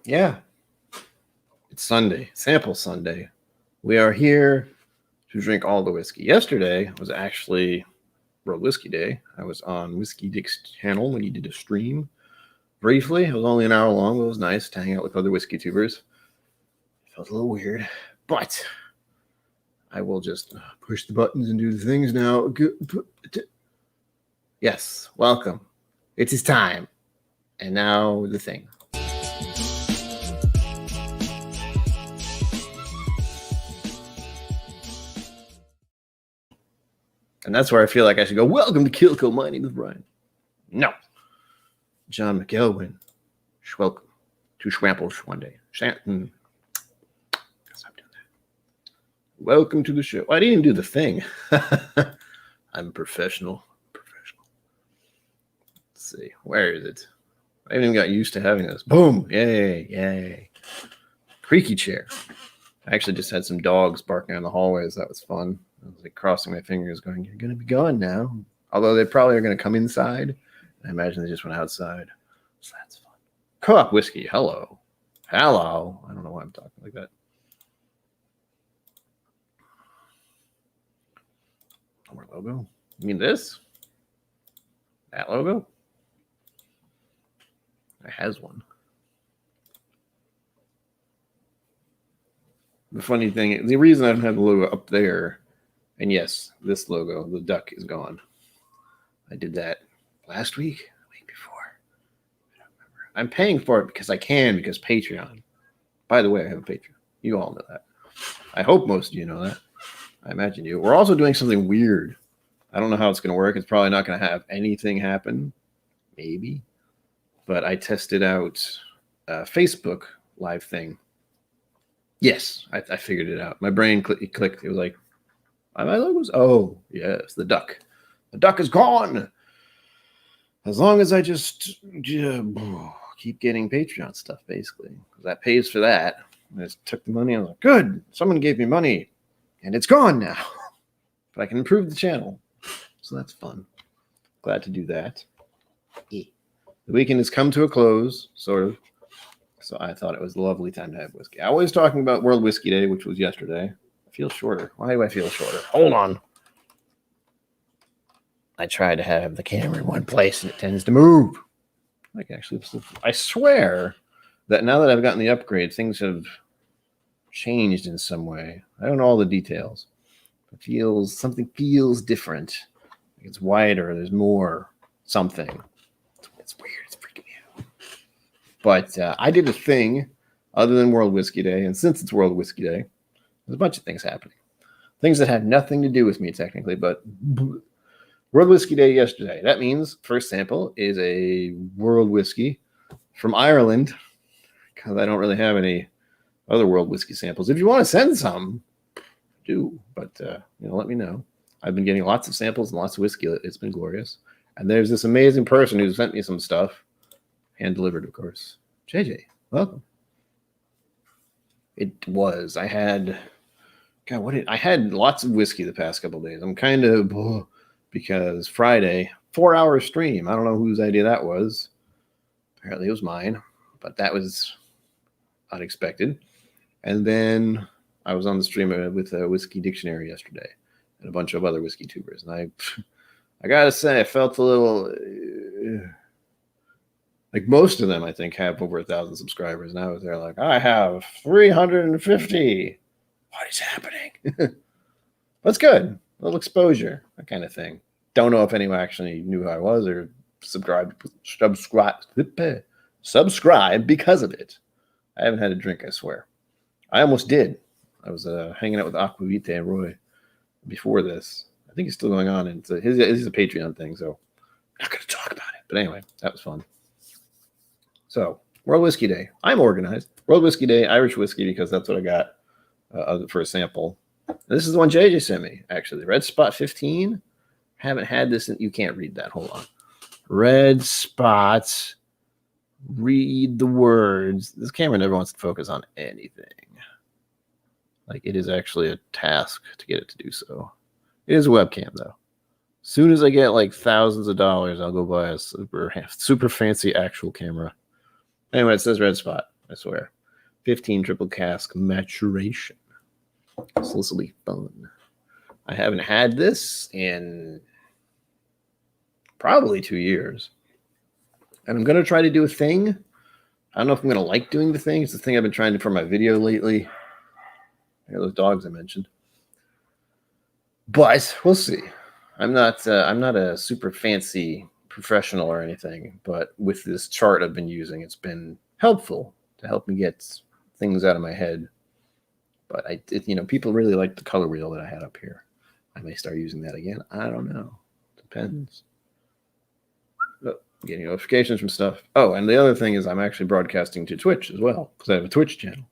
Yeah, it's Sunday, sample Sunday. We are here to drink all the whiskey. Yesterday was actually World Whiskey Day. I was on Whiskey Dick's channel when he did a stream briefly. It was only an hour long, but it was nice to hang out with other whiskey tubers. It felt a little weird, but I will just push the buttons and do the things now. Yes, welcome. It is time. And now the thing. And that's where I feel like I should go, welcome to KillCo. My name is Brian. No. John McElwain. Welcome to Schwamples one day. Stop doing that. Welcome to the show. I didn't even do the thing. I'm professional. Let's see. Where is it? I haven't even got used to having this. Boom. Yay. Creaky chair. I actually just had some dogs barking on the hallways. That was fun. I was like crossing my fingers going, you're going to be gone now. Although they probably are going to come inside. I imagine they just went outside. So that's fun. Co-op whiskey. Hello. I don't know why I'm talking like that. More logo. You mean this? That logo? It has one. The funny thing, the reason I don't have the logo up there, and yes, this logo, the duck is gone. I did that last week, the week before. I don't remember. I'm paying for it because I can, because Patreon. By the way, I have a Patreon. You all know that. I hope most of you know that. I imagine you. We're also doing something weird. I don't know how it's going to work. It's probably not going to have anything happen. Maybe. But I tested out a Facebook live thing. Yes, I figured it out. My brain clicked. It was like, my logo's, oh, yes, the duck. The duck is gone. As long as I just keep getting Patreon stuff, basically. Because that pays for that. I just took the money. I was like, good. Someone gave me money. And it's gone now. But I can improve the channel. So that's fun. Glad to do that. The weekend has come to a close, sort of. So I thought it was a lovely time to have whiskey. I was talking about World Whiskey Day, which was yesterday. I feel shorter. Why do I feel shorter? Hold on. I try to have the camera in one place, and it tends to move. Like, actually, I swear that now that I've gotten the upgrade, things have changed in some way. I don't know all the details. Something feels different. Like it's wider. There's more something. It's weird. It's freaking me out. But I did a thing other than World Whiskey Day. And since it's World Whiskey Day, there's a bunch of things happening. Things that had nothing to do with me, technically. But World Whiskey Day yesterday. That means first sample is a World Whiskey from Ireland. Because I don't really have any other World Whiskey samples. If you want to send some, do. But, let me know. I've been getting lots of samples and lots of whiskey. It's been glorious. And there's this amazing person who sent me some stuff. Hand delivered, of course. JJ, welcome. It was. I had lots of whiskey the past couple of days. I'm kind of, because Friday, 4-hour stream. I don't know whose idea that was. Apparently it was mine, but that was unexpected. And then I was on the stream with a whiskey dictionary yesterday and a bunch of other whiskey tubers. And I gotta say, I felt a little like most of them, I think, have over 1,000 subscribers. And I was there like, I have 350. What is happening? That's good. A little exposure, that kind of thing. Don't know if anyone actually knew who I was or subscribe because of it. I haven't had a drink, I swear. I almost did. I was hanging out with Aquavite and Roy before this. I think it's still going on. And it's a Patreon thing, so I'm not going to talk about it. But anyway, that was fun. So, World Whiskey Day. I'm organized. World Whiskey Day, Irish whiskey, because that's what I got for a sample. And this is the one JJ sent me, actually. Red Spot 15. Haven't had this. You can't read that. Hold on. Red Spot. Read the words. This camera never wants to focus on anything. Like, it is actually a task to get it to do so. It is a webcam, though. As soon as I get like thousands of dollars, I'll go buy a super fancy actual camera. Anyway, it says Red Spot. I swear. 15 triple cask maturation. So this will be fun. I haven't had this in probably 2 years. And I'm going to try to do a thing. I don't know if I'm going to like doing the thing. It's the thing I've been trying to for my video lately. Those dogs I mentioned. But we'll see. I'm not a super fancy professional or anything, but with this chart I've been using, it's been helpful to help me get things out of my head. But people really like the color wheel that I had up here. I may start using that again. I don't know. Depends. Oh, getting notifications from stuff. Oh, and the other thing is I'm actually broadcasting to Twitch as well because I have a Twitch channel.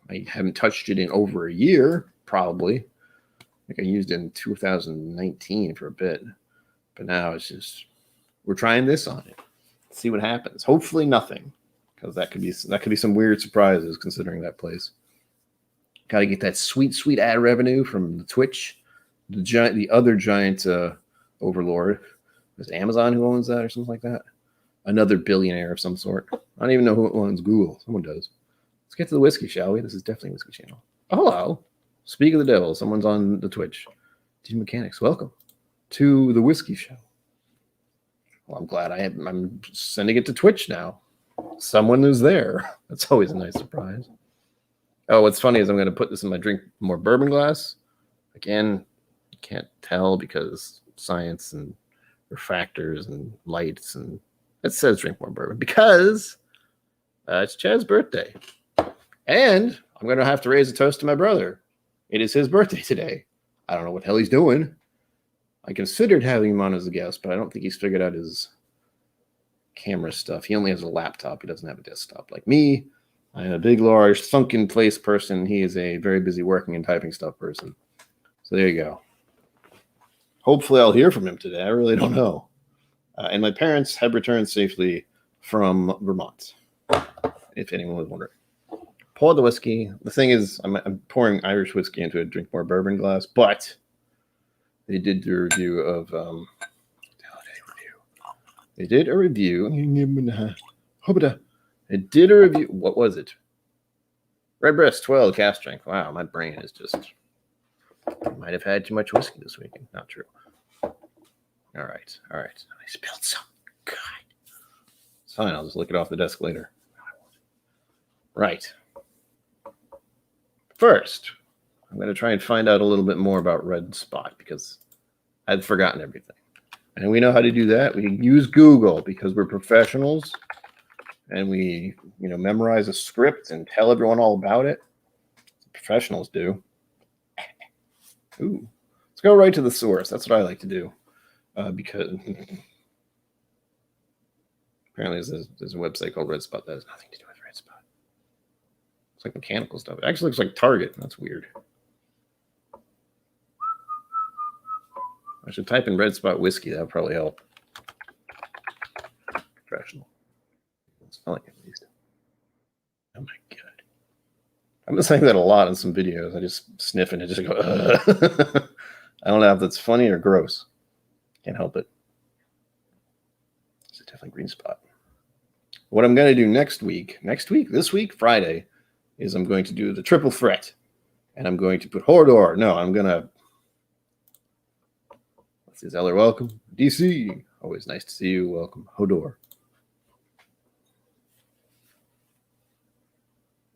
I haven't touched it in over a year, probably. I think I used it in 2019 for a bit. But now it's just, we're trying this on it. See what happens. Hopefully nothing. Because that could be some weird surprises considering that place. Got to get that sweet, sweet ad revenue from the Twitch. The other giant overlord. Is it Amazon who owns that or something like that? Another billionaire of some sort. I don't even know who owns Google. Someone does. Let's get to the whiskey, shall we? This is definitely a whiskey channel. Oh, hello. Speak of the devil. Someone's on the Twitch. Team Mechanics, welcome to the whiskey show. Well, I'm glad I'm sending it to Twitch now. Someone is there. That's always a nice surprise. Oh, what's funny is I'm going to put this in my drink more bourbon glass. Again, you can't tell because science and refractors and lights, and it says drink more bourbon because it's Chad's birthday. And I'm going to have to raise a toast to my brother. It is his birthday today. I don't know what the hell he's doing. I considered having him on as a guest, but I don't think he's figured out his camera stuff. He only has a laptop. He doesn't have a desktop like me. I'm a big, large, sunken place person. He is a very busy working and typing stuff person. So there you go. Hopefully I'll hear from him today. I really don't know. And my parents have returned safely from Vermont, if anyone was wondering. Pour the whiskey. The thing is, I'm pouring Irish whiskey into a drink more bourbon glass, but they did do a review of They did a review. They did a review. What was it? Redbreast 12 cast strength. Wow, my brain is just might have had too much whiskey this weekend. Not true. All right. I spilled some. God. It's fine. I'll just lick it off the desk later. Right. First, I'm going to try and find out a little bit more about Red Spot because I'd forgotten everything. And we know how to do that. We use Google because we're professionals and we, memorize a script and tell everyone all about it. Professionals do. Ooh. Let's go right to the source. That's what I like to do. Because apparently there's a website called Red Spot that has nothing to do with Red Spot. It's like mechanical stuff. It actually looks like Target. That's weird. I should type in Red Spot whiskey. That would probably help. Professional. It's smelling at least. Oh my god. I've been saying that a lot in some videos. I just sniff and I just go, ugh. I don't know if that's funny or gross. Can't help it. It's a definitely green spot. What I'm going to do this week, Friday, is I'm going to do the triple threat. And I'm going to put Hodor. No, I'm going to. Let's see, Zeller, welcome. DC, always nice to see you. Welcome. Hodor.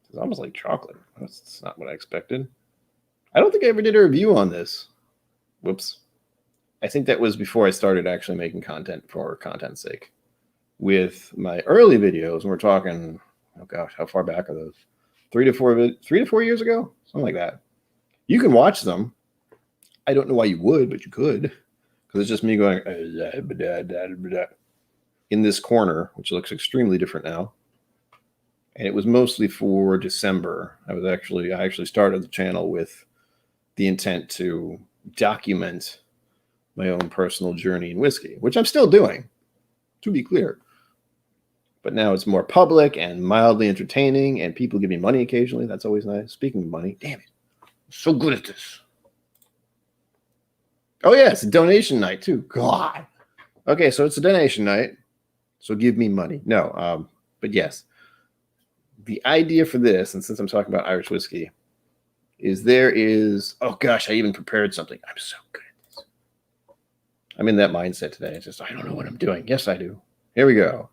It's almost like chocolate. That's not what I expected. I don't think I ever did a review on this. Whoops. I think that was before I started actually making content for content's sake. With my early videos, we're talking, oh gosh, how far back are those? 3 to 4 years ago? Something like that. You can watch them. I don't know why you would, but you could. Because it's just me going in this corner, which looks extremely different now. And it was mostly for December. I actually started the channel with the intent to document my own personal journey in whiskey, which I'm still doing, to be clear. But now it's more public and mildly entertaining, and people give me money occasionally. That's always nice. Speaking of money, damn it. I'm so good at this. Oh, yeah, it's a donation night, too. God. Okay, so it's a donation night, so give me money. No, but yes. the idea for this, and since I'm talking about Irish whiskey, is oh gosh, I even prepared something. I'm so good at this. I'm in that mindset today. It's just, I don't know what I'm doing. Yes, I do. Here we go.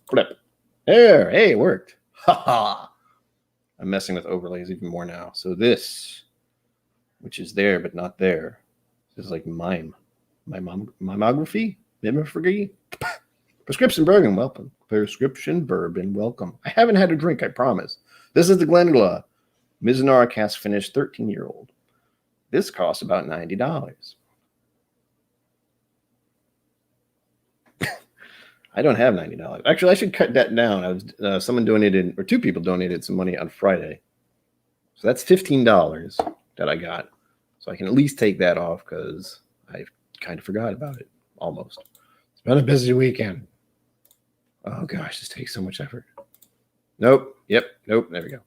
Flip. There. Hey, it worked. Ha ha. I'm messing with overlays even more now. So this, which is there but not there, this is like mimography? Prescription bourbon, welcome. Prescription bourbon, welcome. I haven't had a drink, I promise. This is the Glengla Mizunara cask finish 13-year-old. This costs about $90. I don't have $90. Actually, I should cut that down. Someone donated, or two people donated some money on Friday. So that's $15 that I got. So I can at least take that off because I kind of forgot about it, almost. It's been a busy weekend. Oh gosh, this takes so much effort. Nope. Yep. Nope. There we go.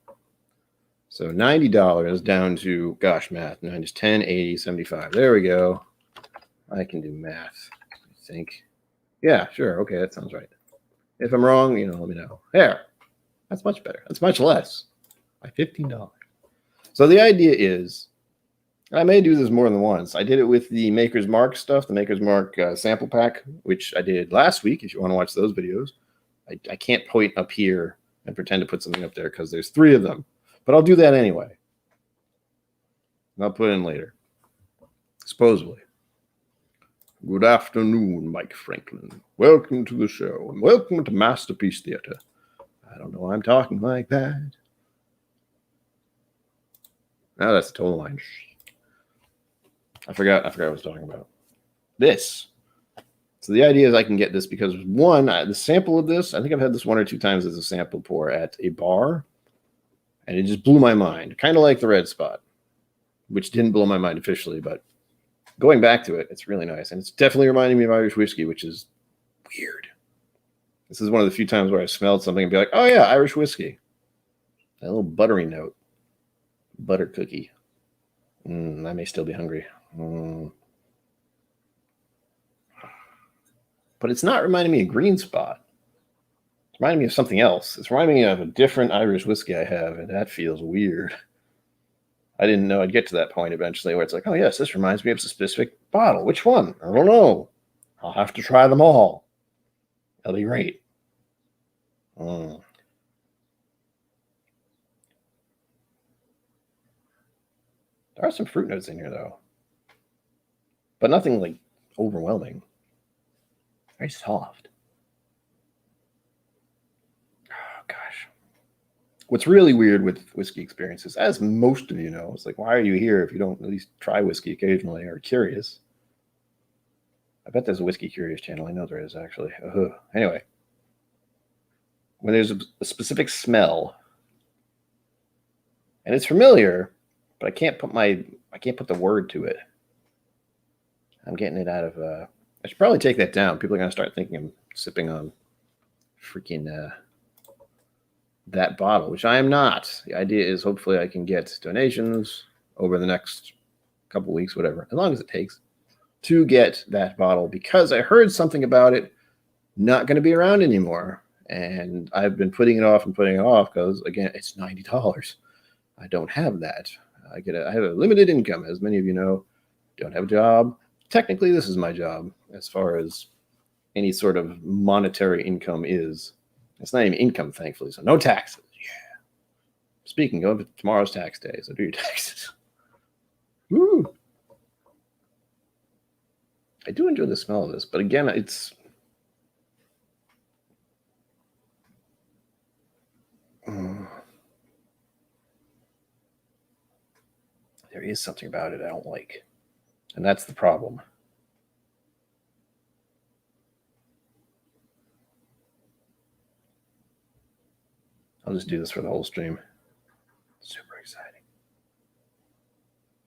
So $90 down to, gosh, math. 9 is 10, 80, 75. There we go. I can do math, I think. Yeah, sure. Okay, that sounds right. If I'm wrong, let me know. There. That's much better. That's much less. By $15. So the idea is, I may do this more than once. I did it with the Maker's Mark stuff, the Maker's Mark sample pack, which I did last week, if you want to watch those videos. I can't point up here and pretend to put something up there because there's 3 of them. But I'll do that anyway. And I'll put it in later. Supposedly. Good afternoon, Mike Franklin. Welcome to the show, and welcome to Masterpiece Theater. I don't know why I'm talking like that. Now that's the total line. I forgot what I was talking about. This. So the idea is I can get this because, one, the sample of this, I think I've had this 1 or 2 times as a sample pour at a bar, and it just blew my mind. Kind of like the Red Spot, which didn't blow my mind officially, but going back to it, it's really nice. And it's definitely reminding me of Irish whiskey, which is weird. This is one of the few times where I smelled something and be like, oh yeah, Irish whiskey. A little buttery note. Butter cookie. I may still be hungry. But it's not reminding me of Green Spot. It's reminding me of something else. It's reminding me of a different Irish whiskey I have, and that feels weird. I didn't know I'd get to that point eventually where it's like, oh, yes, this reminds me of a specific bottle. Which one? I don't know. I'll have to try them all. That'll be great. There are some fruit notes in here, though. But nothing, like, overwhelming. Very soft. Oh, gosh. What's really weird with whiskey experiences, as most of you know, is like, why are you here if you don't at least try whiskey occasionally or curious? I bet there's a Whiskey Curious channel. I know there is, actually. Anyway, when there's a specific smell, and it's familiar, but I can't put the word to it. I'm getting it out of. I should probably take that down. People are gonna start thinking I'm sipping on freaking that bottle, which I am not. The idea is hopefully I can get donations over the next couple weeks, whatever, as long as it takes, to get that bottle, because I heard something about it not going to be around anymore. And I've been putting it off because, again, it's $90. I don't have that. I have a limited income, as many of you know. Don't have a job. Technically, this is my job as far as any sort of monetary income is. It's not even income, thankfully, so no taxes. Yeah. Speaking of, tomorrow's tax day, so do your taxes. Woo! I do enjoy the smell of this, but again, it's... there is something about it I don't like, and that's the problem. I'll just do this for the whole stream. Super exciting.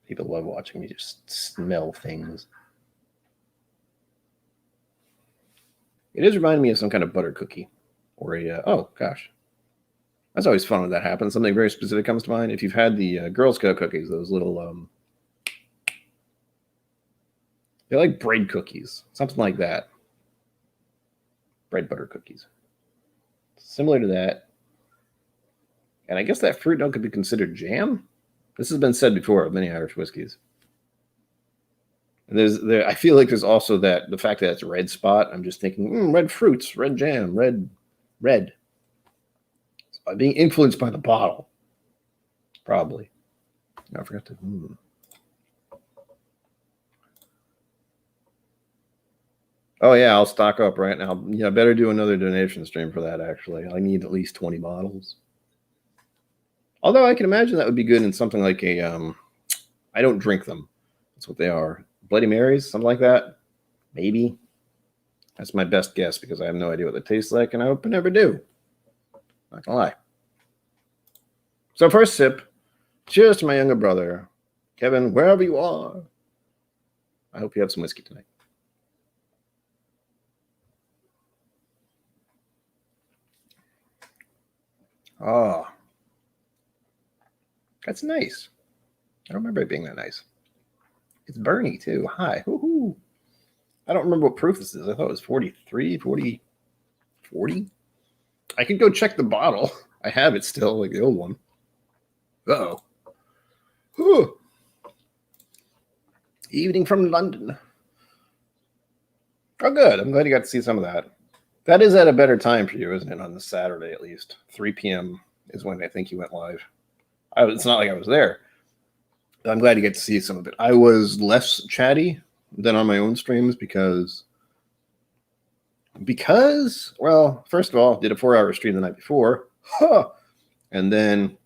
People love watching me just smell things. It is reminding me of some kind of butter cookie, or oh gosh, that's always fun when that happens. Something very specific comes to mind. If you've had the Girl Scout cookies, those little they're like bread cookies, something like that. Bread butter cookies, similar to that. And I guess that fruit note could be considered jam. This has been said before of many Irish whiskeys. And I feel like there's also the fact that it's a red spot. I'm just thinking, red fruits, red jam, red. So being influenced by the bottle, probably. I forgot to. Oh yeah, I'll stock up right now. Yeah, I better do another donation stream for that. Actually, I need at least 20 bottles. Although I can imagine that would be good in something like a. I don't drink them. That's what they are. Bloody Marys, something like that. Maybe. That's my best guess because I have no idea what they taste like, and I hope I never do. Not gonna lie. So first sip. Cheers to my younger brother, Kevin, wherever you are. I hope you have some whiskey tonight. Oh, that's nice. I don't remember it being that nice. It's Bernie, too. Hi. Woohoo. I don't remember what proof this is. I thought it was 43, 40. I could go check the bottle. I have it still, like the old one. Uh-oh. Whew. Evening from London. Oh, good. I'm glad you got to see some of that. That is at a better time for you, isn't it? On the Saturday, at least. 3 p.m. is when I think you went live. It's not like I was there. I'm glad you get to see some of it. I was less chatty than on my own streams because, well, first of all, did a 4-hour stream the night before. And then,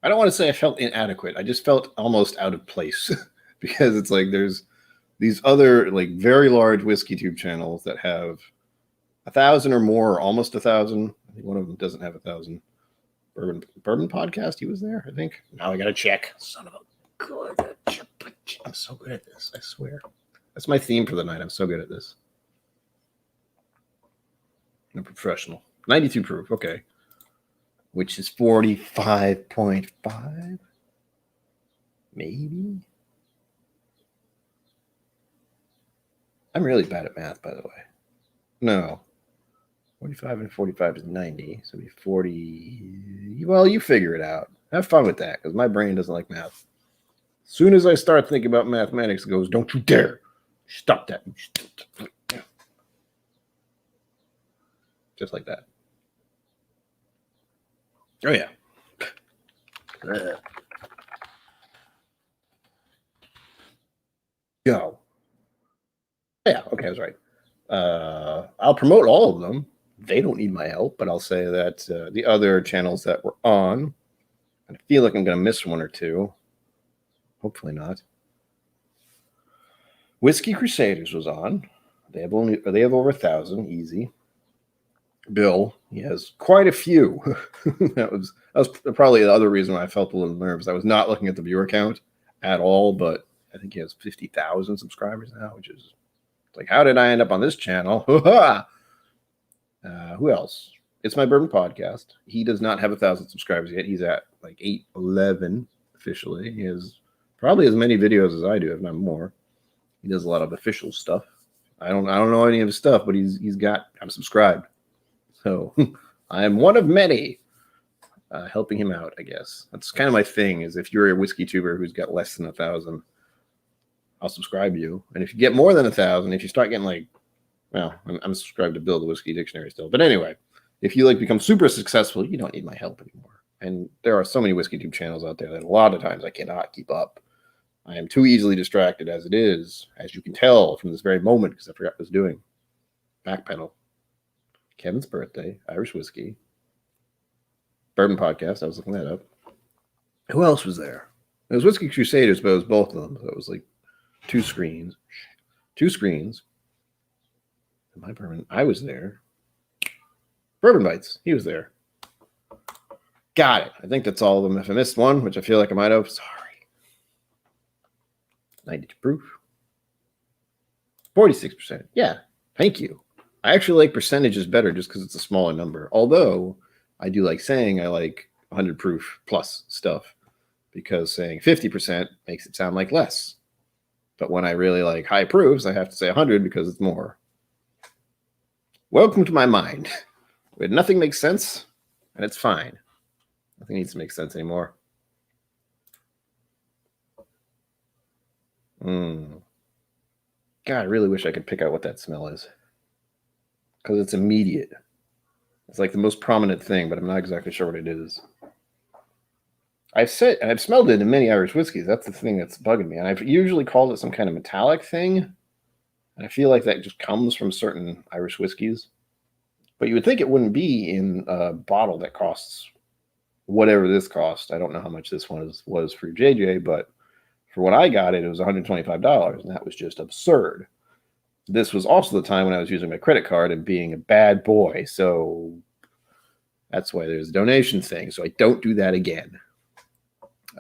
I don't want to say I felt inadequate. I just felt almost out of place because it's like there's these other like very large whiskey tube channels that have 1,000 or more, or almost 1,000. I think one of them doesn't have 1,000. Bourbon podcast. He was there, I think. Now I gotta check. Son of a good. I'm so good at this. I swear. That's my theme for the night. I'm so good at this. I'm a professional. 92 proof. Okay. Which is 45.5. Maybe. I'm really bad at math, by the way. No. 45 and 45 is 90. So it'd be 40. Well, you figure it out. Have fun with that, because my brain doesn't like math. As soon as I start thinking about mathematics, it goes, don't you dare. Stop that. Just like that. Oh, yeah. Go. Yeah, okay, I was right. I'll promote all of them. They don't need my help, but I'll say that the other channels that were on, I feel like I'm going to miss one or two. Hopefully not. Whiskey Crusaders was on. They have over 1,000, easy. Bill, he has quite a few. that was probably the other reason why I felt a little nervous. I was not looking at the viewer count at all, but I think he has 50,000 subscribers now, which is like, how did I end up on this channel? Who else? It's My Bourbon Podcast. He does not have 1,000 subscribers yet. He's at like 811 officially. He has probably as many videos as I do, if not more. He does a lot of official stuff. I don't know any of his stuff, but I'm subscribed. So I am one of many helping him out, I guess. That's kind of my thing, is if you're a whiskey tuber who's got less than 1,000, I'll subscribe you. And if you get more than 1,000, if you start getting like, well, I'm subscribed to Bill the Whiskey Dictionary still. But anyway, if you like become super successful, you don't need my help anymore. And there are so many whiskey tube channels out there that a lot of times I cannot keep up. I am too easily distracted as it is, as you can tell from this very moment, because I forgot what I was doing. Backpedal. Kevin's birthday, Irish whiskey, Bourbon Podcast. I was looking that up. Who else was there? It was Whiskey Crusaders, but it was both of them. So it was like two screens. My bourbon. I was there. Bourbon Bites. He was there. Got it. I think that's all of them. If I missed one, which I feel like I might have, sorry. 92 proof. 46%. Yeah. Thank you. I actually like percentages better just because it's a smaller number. Although I do like saying I like 100 proof plus stuff, because saying 50% makes it sound like less. But when I really like high proofs, I have to say 100 because it's more. Welcome to my mind, where nothing makes sense and it's fine. Nothing needs to make sense anymore. God, I really wish I could pick out what that smell is, because it's immediate. It's like the most prominent thing, but I'm not exactly sure what it is. I've smelled it in many Irish whiskeys. That's the thing that's bugging me. And I've usually called it some kind of metallic thing. And I feel like that just comes from certain Irish whiskeys. But you would think it wouldn't be in a bottle that costs whatever this cost. I don't know how much this one was for JJ, but for what I got it was $125, and that was just absurd. This was also the time when I was using my credit card and being a bad boy. So that's why there's a donation thing. So I don't do that again.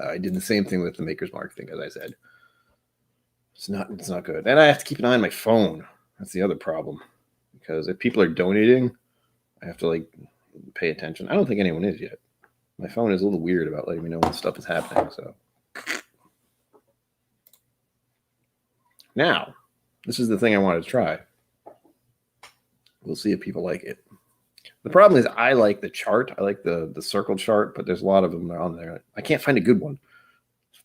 I did the same thing with the Maker's Mark thing, as I said. It's not good. And I have to keep an eye on my phone. That's the other problem. Because if people are donating, I have to pay attention. I don't think anyone is yet. My phone is a little weird about letting me know when stuff is happening. So now, this is the thing I wanted to try. We'll see if people like it. The problem is I like the chart. I like the circle chart, but there's a lot of them on there. I can't find a good one.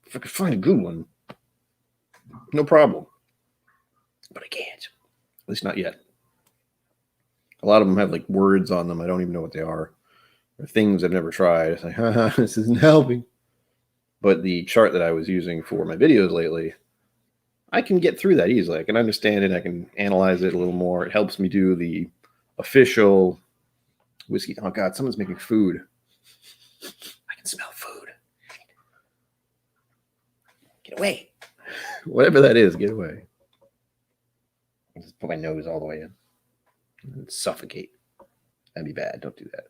If I could find a good one, no problem. But I can't. At least not yet. A lot of them have words on them. I don't even know what they are. Or things I've never tried. It's like, haha, this isn't helping. But the chart that I was using for my videos lately, I can get through that easily. I can understand it. I can analyze it a little more. It helps me do the official whiskey. Oh, God, someone's making food. I can smell food. Get away. Whatever that is, get away. I'll just put my nose all the way in and suffocate. That'd be bad. Don't do that.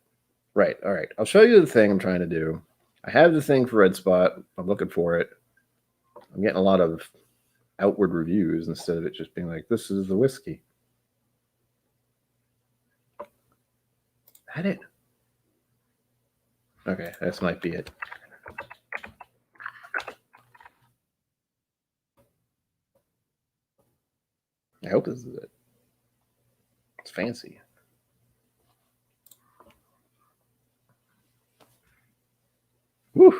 Right. All right. I'll show you the thing I'm trying to do. I have the thing for Red Spot. I'm looking for it. I'm getting a lot of outward reviews instead of it just being like, this is the whiskey. That it? Okay, this might be it. I hope this is it. It's fancy. Woo!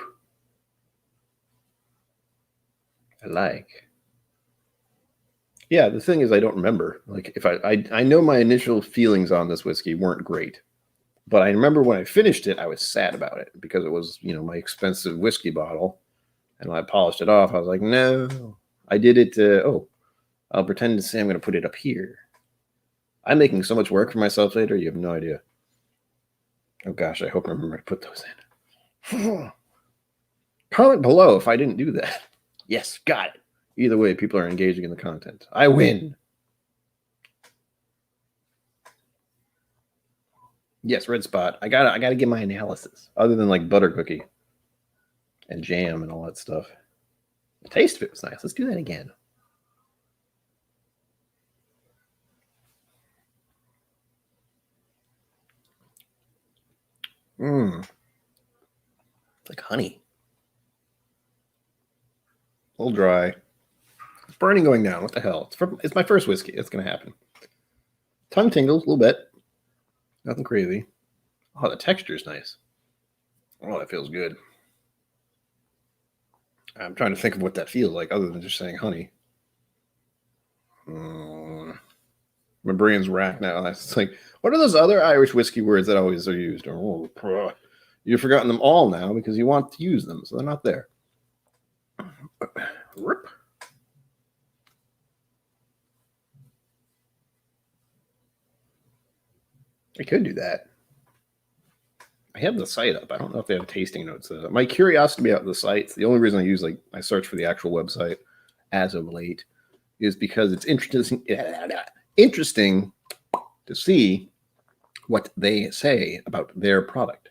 I like. Yeah, the thing is I don't remember. If I know my initial feelings on this whiskey weren't great. But I remember when I finished it, I was sad about it because it was, my expensive whiskey bottle. And when I polished it off, I was like, no, I did it. I'll pretend to say I'm going to put it up here. I'm making so much work for myself later. You have no idea. Oh, gosh, I hope I remember to put those in. Comment below if I didn't do that. Yes, got it. Either way, people are engaging in the content. I win. Yes, Red Spot. I gotta get my analysis. Other than butter cookie and jam and all that stuff. The taste of it was nice. Let's do that again. It's like honey. A little dry. It's burning going down. What the hell? It's my first whiskey. It's gonna happen. Tongue tingles a little bit. Nothing crazy. Oh, the texture is nice. Oh, that feels good. I'm trying to think of what that feels like other than just saying honey. My brain's racked now. It's like, what are those other Irish whiskey words that always are used? You've forgotten them all now because you want to use them, so they're not there. Rip. I could do that. I have the site up. I don't know if they have tasting notes. My curiosity about the sites, the only reason I search for the actual website as of late is because it's interesting to see what they say about their product.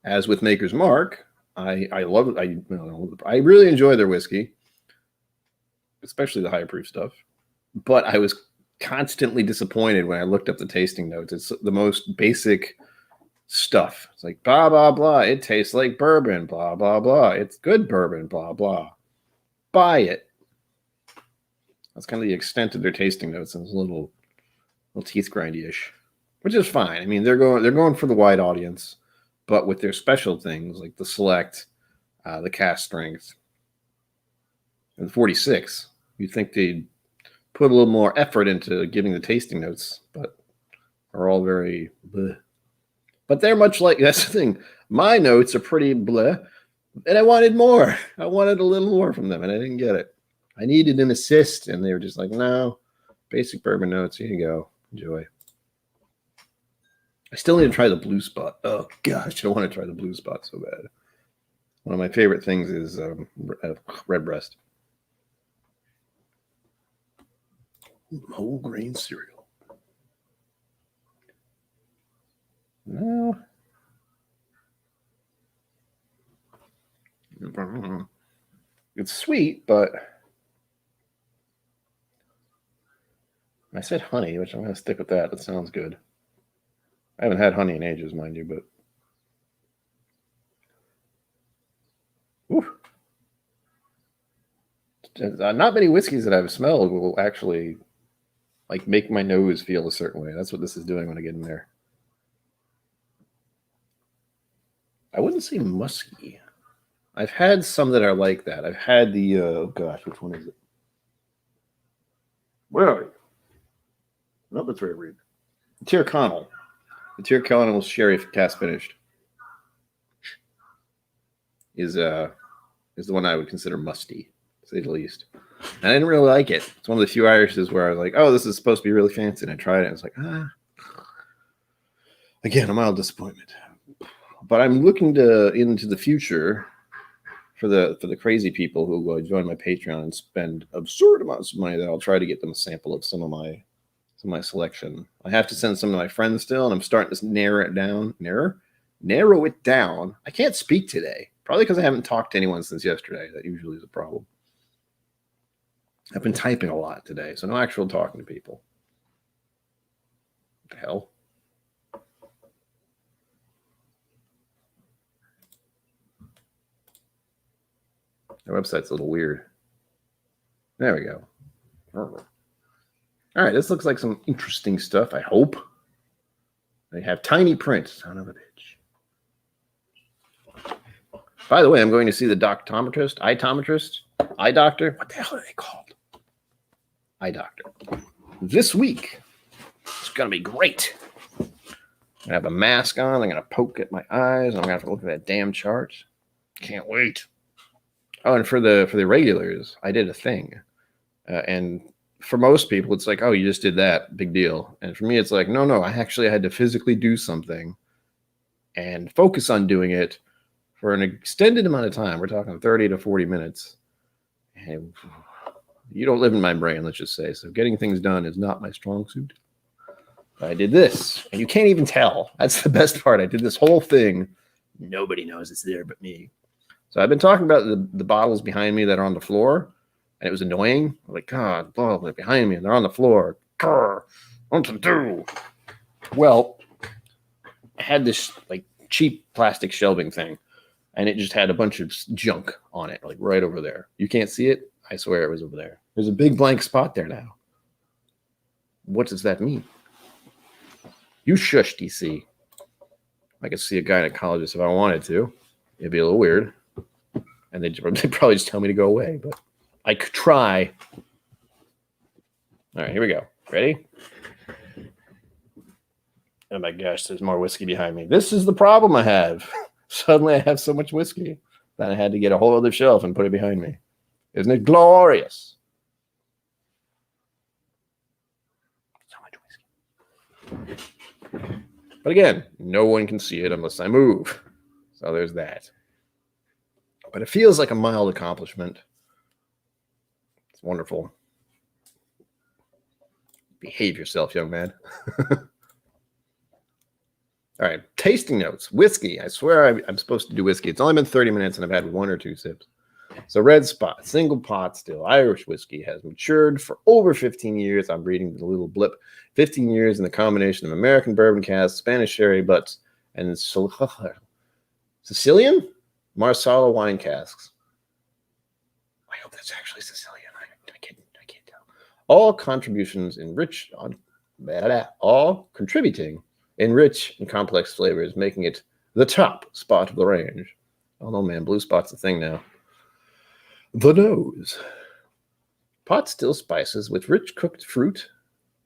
As with Maker's Mark, I love it. I really enjoy their whiskey, especially the higher proof stuff. But I was constantly disappointed when I looked up the tasting notes. It's the most basic stuff. It's like blah blah blah. It tastes like bourbon. Blah blah blah. It's good bourbon. Blah blah. Buy it. That's kind of the extent of their tasting notes. And it's a little teeth grindy-ish, which is fine. I mean, they're going for the wide audience. but with their special things like the select, the cast strength, and the 46, you'd think they'd put a little more effort into giving the tasting notes, but are all very bleh. But they're much like, that's the thing. My notes are pretty bleh, and I wanted more. I wanted a little more from them, and I didn't get it. I needed an assist, and they were just like, no, basic bourbon notes. Here you go. Enjoy. I still need to try the blue spot. Oh, gosh, I want to try the blue spot so bad. One of my favorite things is Redbreast. Whole grain cereal. No. It's sweet, but I said honey, which I'm going to stick with that. That sounds good. I haven't had honey in ages, mind you, but not many whiskeys that I've smelled will actually like make my nose feel a certain way. That's what this is doing when I get in there. I wouldn't say musky. I've had some that are like that. I've had the oh gosh, which one is it? Where are you? No, that's very rude. The Tyrconnell. The Tyrconnell sherry cast finished is the one I would consider musty, to say the least. And I didn't really like it. It's one of the few Irishes where I was like, oh, this is supposed to be really fancy. And I tried it. And it's like, again, a mild disappointment. But I'm looking into the future for the crazy people who will join my Patreon and spend absurd amounts of money that I'll try to get them a sample of some of my selection. I have to send some to my friends still, and I'm starting to narrow it down. Narrow it down. I can't speak today. Probably because I haven't talked to anyone since yesterday. That usually is a problem. I've been typing a lot today, so no actual talking to people. What the hell? Their website's a little weird. There we go. All right, this looks like some interesting stuff, I hope. They have tiny print. Son of a bitch. By the way, I'm going to see the eye doctor. What the hell are they called? Eye doctor. This week. It's going to be great. I have a mask on. I'm going to poke at my eyes. I'm going to have to look at that damn chart. Can't wait. Oh, and for the regulars, I did a thing. And for most people, it's like, oh, you just did that. Big deal. And for me, it's like, no, I actually had to physically do something and focus on doing it for an extended amount of time. We're talking 30 to 40 minutes. And you don't live in my brain, let's just say. So getting things done is not my strong suit. I did this, and you can't even tell. That's the best part. I did this whole thing. Nobody knows it's there but me. So I've been talking about the bottles behind me that are on the floor, and it was annoying. I'm like, God, they're behind me, and they're on the floor. Grr, what to do? Well, I had this like cheap plastic shelving thing, and it just had a bunch of junk on it, like right over there. You can't see it. I swear it was over there. There's a big blank spot there now. What does that mean? You shush, DC. I could see a gynecologist if I wanted to. It'd be a little weird. And they'd probably just tell me to go away. But I could try. All right, here we go. Ready? Oh my gosh, there's more whiskey behind me. This is the problem I have. Suddenly I have so much whiskey that I had to get a whole other shelf and put it behind me. Isn't it glorious? So much whiskey. But again, no one can see it unless I move. So there's that. But it feels like a mild accomplishment. It's wonderful. Behave yourself, young man. All right, tasting notes. Whiskey. I swear I'm supposed to do whiskey. It's only been 30 minutes and I've had 1 or 2 sips. So red spot, single pot still. Irish whiskey has matured for over 15 years. I'm reading the little blip. 15 years in the combination of American bourbon casks, Spanish sherry butts, and Sicilian Marsala wine casks. I hope that's actually Sicilian. I can't tell. All contributing in rich and complex flavors, making it The top spot of the range. Oh no, man, blue spot's a thing now. The nose. Pot still spices with rich cooked fruit,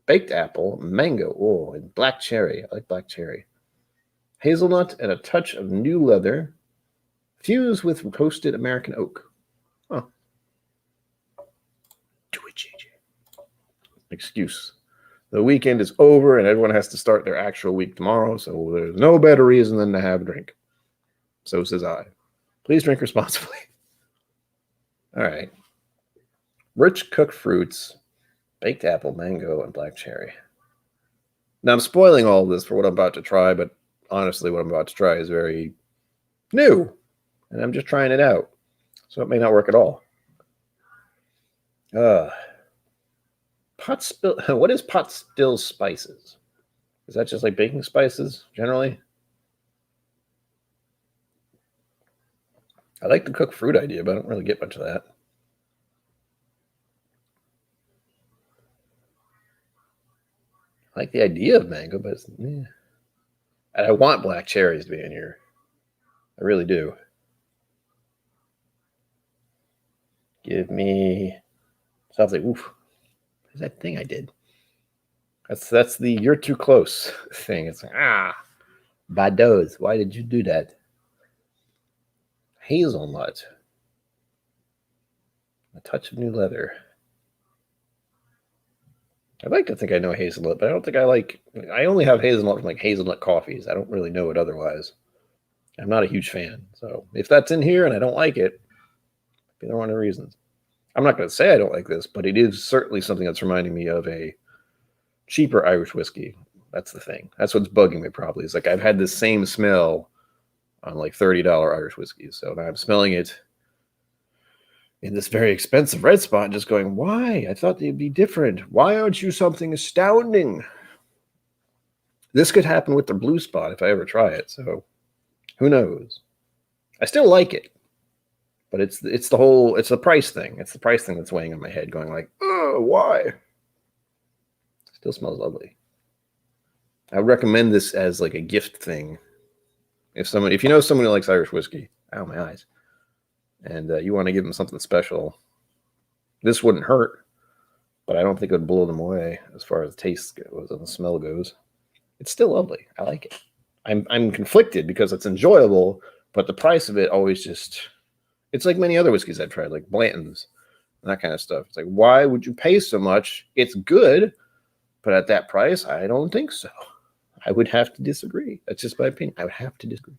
baked apple, mango, and black cherry. I like black cherry. Hazelnut and a touch of new leather, fused with roasted American oak. Huh. Do it, JJ. Excuse. The weekend is over and everyone has to start their actual week tomorrow, so there's no better reason than to have a drink. So says I. Please drink responsibly. All right. Rich cooked fruits, baked apple, mango, and black cherry. Now, I'm spoiling all this for what I'm about to try, but honestly, what I'm about to try is very new, and I'm just trying it out, so it may not work at all. What is pot still spices? Is that just like baking spices, generally? I like the cooked fruit idea, but I don't really get much of that. I like the idea of mango, but it's, and I want black cherries to be in here. I really do. Give me something. Oof. What's that thing I did? That's the you're too close thing. It's like, Bados. Why did you do that? Hazelnut. A touch of new leather. I'd like to think I know hazelnut, but I don't think I only have hazelnut from like hazelnut coffees. I don't really know it otherwise. I'm not a huge fan. So if that's in here and I don't like it, be one of the reasons. I'm not going to say I don't like this, but it is certainly something that's reminding me of a cheaper Irish whiskey. That's the thing. That's what's bugging me probably. It's like I've had this same smell on like $30 Irish whiskeys. So now I'm smelling it in this very expensive red spot and just going, why? I thought they'd be different. Why aren't you something astounding? This could happen with the blue spot if I ever try it. So who knows? I still like it. But it's the price thing. It's the price thing that's weighing on my head, going like, oh, why? Still smells lovely. I would recommend this as like a gift thing. If you know someone who likes Irish whiskey, ow, my eyes, and you want to give them something special, this wouldn't hurt, but I don't think it would blow them away as far as taste goes and the smell goes. It's still lovely. I like it. I'm conflicted because it's enjoyable, but the price of it always just... It's like many other whiskeys I've tried, like Blanton's and that kind of stuff. It's like, why would you pay so much? It's good, but at that price, I don't think so. I would have to disagree. That's just my opinion. I would have to disagree.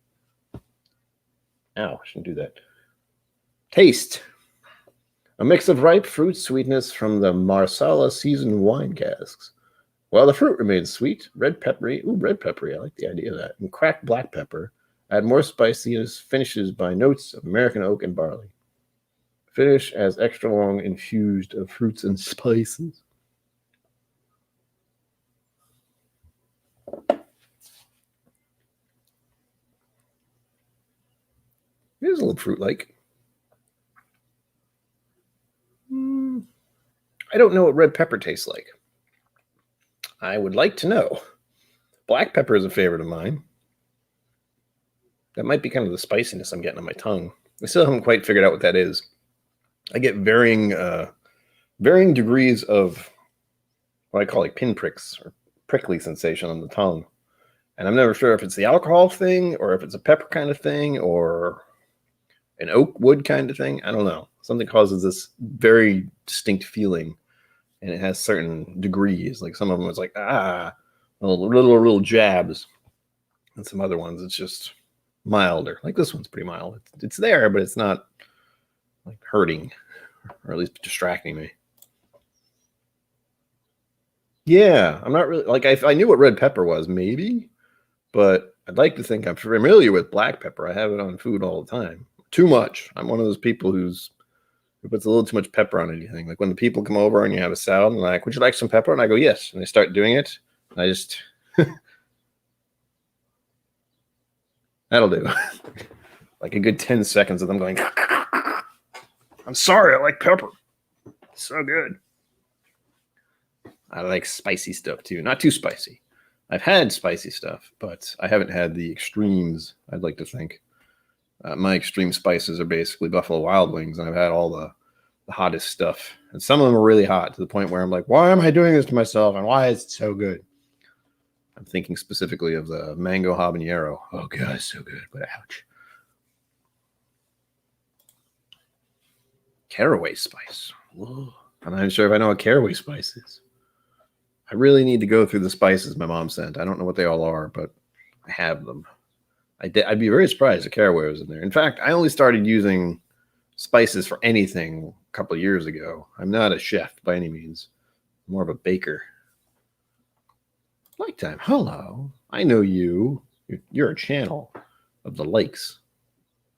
Ow, I shouldn't do that. Taste. A mix of ripe fruit sweetness from the Marsala seasoned wine casks. While the fruit remains sweet, red peppery. Ooh, red peppery. I like the idea of that. And cracked black pepper. Add more spiciness, finishes by notes of American oak and barley. Finish as extra long infused of fruits and spices. It is a little fruit-like. I don't know what red pepper tastes like. I would like to know. Black pepper is a favorite of mine. That might be kind of the spiciness I'm getting on my tongue. I still haven't quite figured out what that is. I get varying degrees of what I call like pinpricks or prickly sensation on the tongue. And I'm never sure if it's the alcohol thing or if it's a pepper kind of thing or an oak wood kind of thing. I don't know. Something causes this very distinct feeling, and it has certain degrees. Like some of them, it's like, little jabs. And some other ones, it's just milder. Like this one's pretty mild. It's there, but it's not like hurting or at least distracting me. Yeah, I'm not really like I knew what red pepper was, maybe, but I'd like to think I'm familiar with black pepper. I have it on food all the time. Too much. I'm one of those people who puts a little too much pepper on anything. Like when the people come over and you have a salad and they're like, would you like some pepper? And I go, yes. And they start doing it. And I just that'll do. Like a good 10 seconds of them going, I'm sorry, I like pepper. It's so good. I like spicy stuff too. Not too spicy. I've had spicy stuff, but I haven't had the extremes, I'd like to think. My extreme spices are basically Buffalo Wild Wings, and I've had all the hottest stuff. And some of them are really hot to the point where I'm like, why am I doing this to myself? And why is it so good? I'm thinking specifically of the mango habanero. Oh, God, it's so good, but ouch. Caraway spice. Whoa. I'm not even sure if I know what caraway spice is. I really need to go through the spices my mom sent. I don't know what they all are, but I have them. I'd be very surprised if caraway was in there. In fact, I only started using spices for anything a couple of years ago. I'm not a chef by any means. I'm more of a baker. Lifetime. Hello. I know you. You're a channel of the lakes.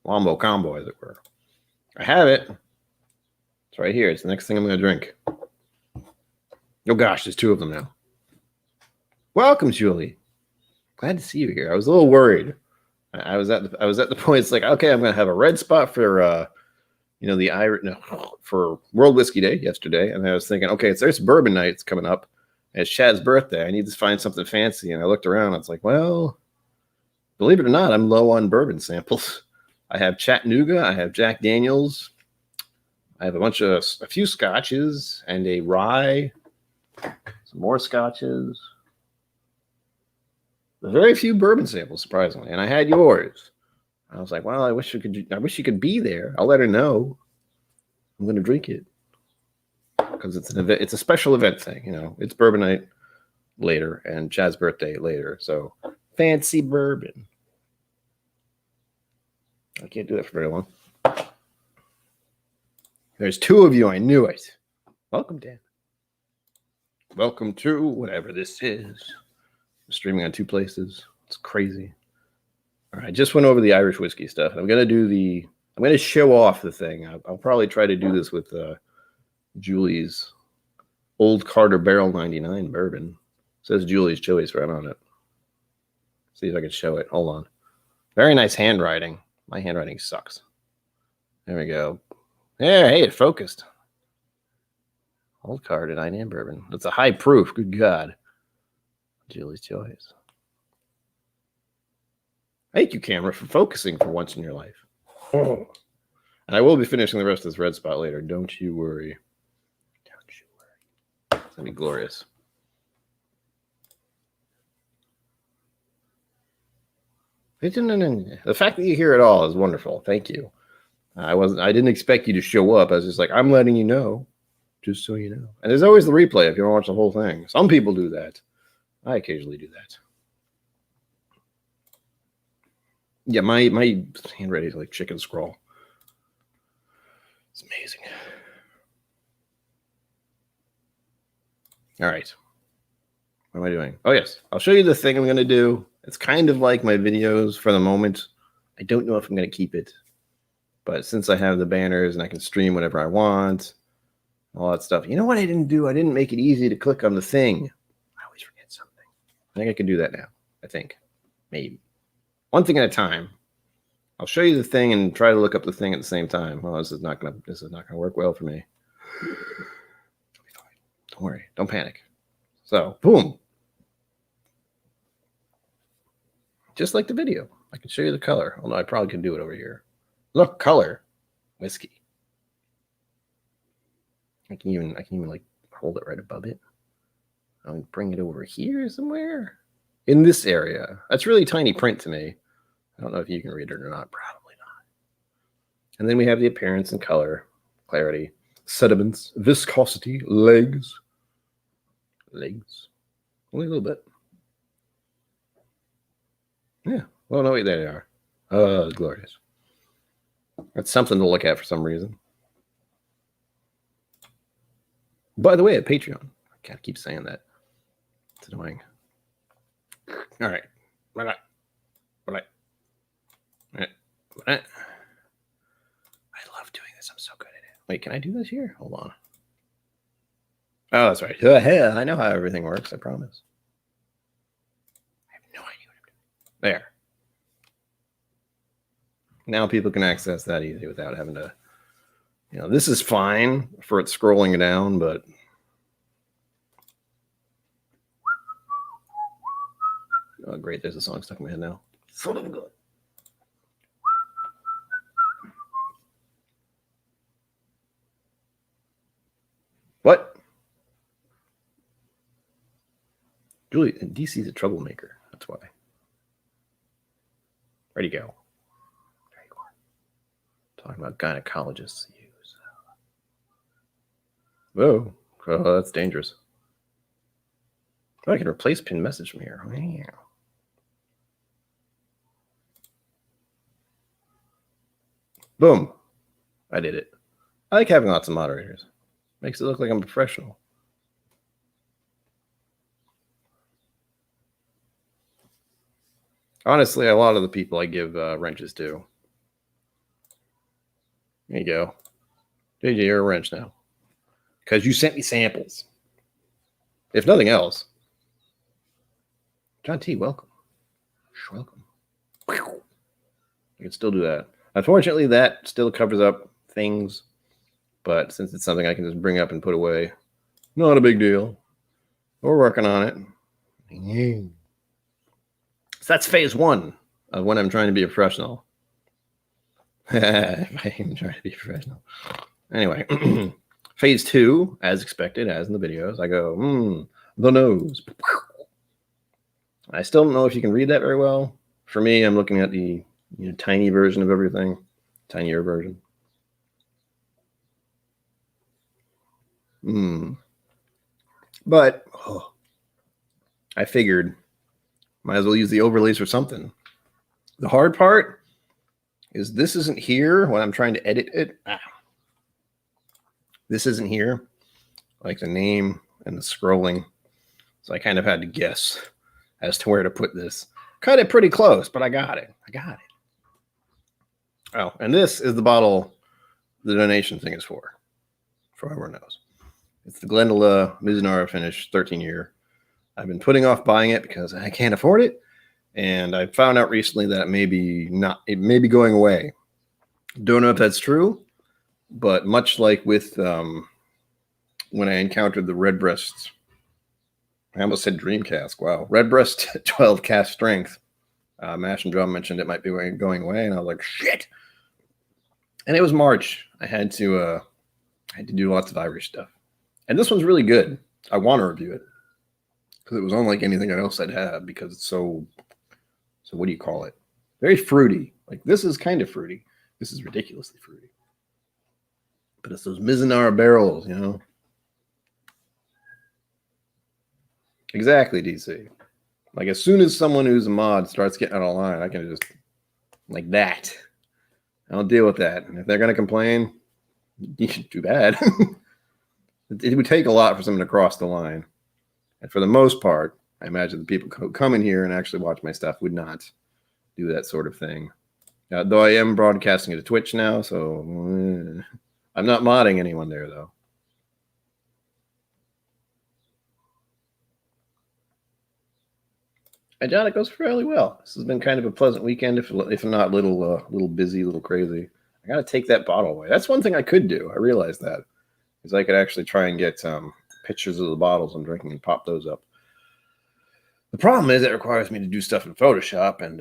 Wombo combo, as it were. I have it. It's right here. It's the next thing I'm going to drink. Oh, gosh, there's two of them now. Welcome, Julie. Glad to see you here. I was a little worried. I was at the point. It's like, okay, I'm going to have a red spot for the Irish for World Whiskey Day yesterday, and I was thinking, okay, there's bourbon nights coming up. And it's Chad's birthday. I need to find something fancy, and I looked around. I was like, well, believe it or not, I'm low on bourbon samples. I have Chattanooga. I have Jack Daniels. I have a few scotches and a rye. Some more scotches. Very few bourbon samples, surprisingly. And I had yours. I was like, well, I wish you could be there. I'll let her know. I'm going to drink it because it's an event. It's a special event thing. It's bourbon night later and Chad's birthday later. So fancy bourbon. I can't do that for very long. There's two of you. I knew it. Welcome, Dan. Welcome to whatever this is. I'm streaming on two places. It's crazy. All right, I just went over the Irish whiskey stuff. I'm going to show off the thing. I'll probably try to do this with Julie's Old Carter Barrel 99 bourbon. It says Julie's Choice right on it. See if I can show it. Hold on. Very nice handwriting. My handwriting sucks. There we go. Yeah, hey, it focused. Old Carter 99 bourbon. It's a high proof. Good God. Julie's Choice. Thank you, camera, for focusing for once in your life. Oh. And I will be finishing the rest of this red spot later. Don't you worry. Don't you worry. It's going to be glorious. The fact that you hear it all is wonderful. Thank you. I didn't expect you to show up. I was just like, I'm letting you know, just so you know. And there's always the replay if you want to watch the whole thing. Some people do that. I occasionally do that. Yeah, my handwriting is like chicken scrawl. It's amazing. All right. What am I doing? Oh, yes. I'll show you the thing I'm going to do. It's kind of like my videos for the moment. I don't know if I'm going to keep it. But since I have the banners and I can stream whenever I want, all that stuff. You know what I didn't do? I didn't make it easy to click on the thing. I always forget something. I think I can do that now. I think. Maybe. One thing at a time. I'll show you the thing and try to look up the thing at the same time. Well, this is not gonna work well for me. It'll be fine. Don't worry. Don't panic. So, boom. Just like the video. I can show you the color. Although I probably can do it over here. Look, color. Whiskey. I can even like hold it right above it. I'll bring it over here somewhere. In this area. That's really tiny print to me. I don't know if you can read it or not. Probably not. And then we have the appearance and color, clarity, sediments, viscosity, legs. Legs. Only a little bit. Yeah. Well, no, wait, there they are. Oh, glorious. That's something to look at for some reason. By the way, at Patreon. I can't keep saying that. It's annoying. All right. Bye-bye. Bye-bye. All right. I love doing this. I'm so good at it. Wait, can I do this here? Hold on. Oh, that's right. I know how everything works. I promise. I have no idea what I'm doing. There. Now people can access that easy without having to, this is fine for it scrolling down, but Oh, great. There's a song stuck in my head now. Son of a gun. What? Julie, DC's a troublemaker. That's why. Where'd he go? There you are. Talking about gynecologists. Whoa. Oh, that's dangerous. Oh, I can replace pin message from here. Wow. Boom. I did it. I like having lots of moderators. Makes it look like I'm professional. Honestly, a lot of the people I give wrenches to. There you go. JJ, you're a wrench now. Because you sent me samples. If nothing else. John T, welcome. Welcome. I can still do that. Unfortunately, that still covers up things. But since it's something I can just bring up and put away, not a big deal. We're working on it. So that's phase one of when I'm trying to be a professional. If I am trying to be a professional. Anyway, phase two, as expected, as in the videos, I go, the nose. I still don't know if you can read that very well. For me, I'm looking at the tiny version of everything, tinier version. But I figured might as well use the overlays for something. The hard part is this isn't here when I'm trying to edit it. This isn't here, like the name and the scrolling. So I kind of had to guess as to where to put this. Cut it pretty close, but I got it. Oh, and this is the bottle the donation thing is for whoever knows. It's the Glendale Mizunara finish 13-year. I've been putting off buying it because I can't afford it. And I found out recently that it may be going away. Don't know if that's true, but much like with when I encountered the Redbreast, I almost said Dream Cask. Wow. Redbreast 12 cast strength. Mash and Drum mentioned it might be going away, and I was like, shit. And it was March. I had to do lots of Irish stuff. And this one's really good. I want to review it because it was unlike anything else I'd had because it's so what do you call it? Very fruity. Like this is kind of fruity. This is ridiculously fruity. But it's those Mizunara barrels, Exactly, DC. Like as soon as someone who's a mod starts getting out of line, I can just like that. I'll deal with that. And if they're gonna complain, too bad. It would take a lot for someone to cross the line. And for the most part, I imagine the people who come in here and actually watch my stuff would not do that sort of thing. Though I am broadcasting it to Twitch now, so I'm not modding anyone there, though. And John, it goes fairly well. This has been kind of a pleasant weekend, if not a little busy, a little crazy. I got to take that bottle away. That's one thing I could do. I realized that. Is I could actually try and get pictures of the bottles I'm drinking and pop those up. The problem is it requires me to do stuff in Photoshop, and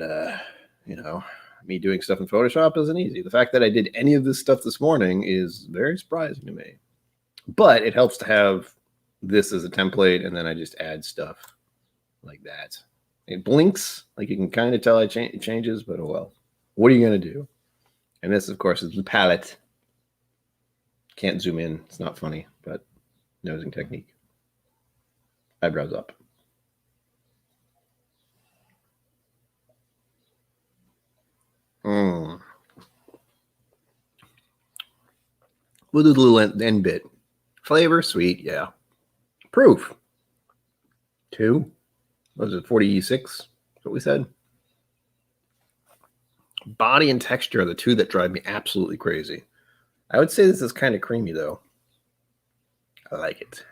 me doing stuff in Photoshop isn't easy. The fact that I did any of this stuff this morning is very surprising to me. But it helps to have this as a template, and then I just add stuff like that. It blinks, like you can kind of tell it changes, but oh well. What are you going to do? And this, of course, is the palette. Can't zoom in. It's not funny, but nosing technique. Eyebrows up. We'll do the little end bit. Flavor, sweet, yeah. Proof. 2. What was it, 46? What we said? Body and texture are the two that drive me absolutely crazy. I would say this is kind of creamy, though. I like it.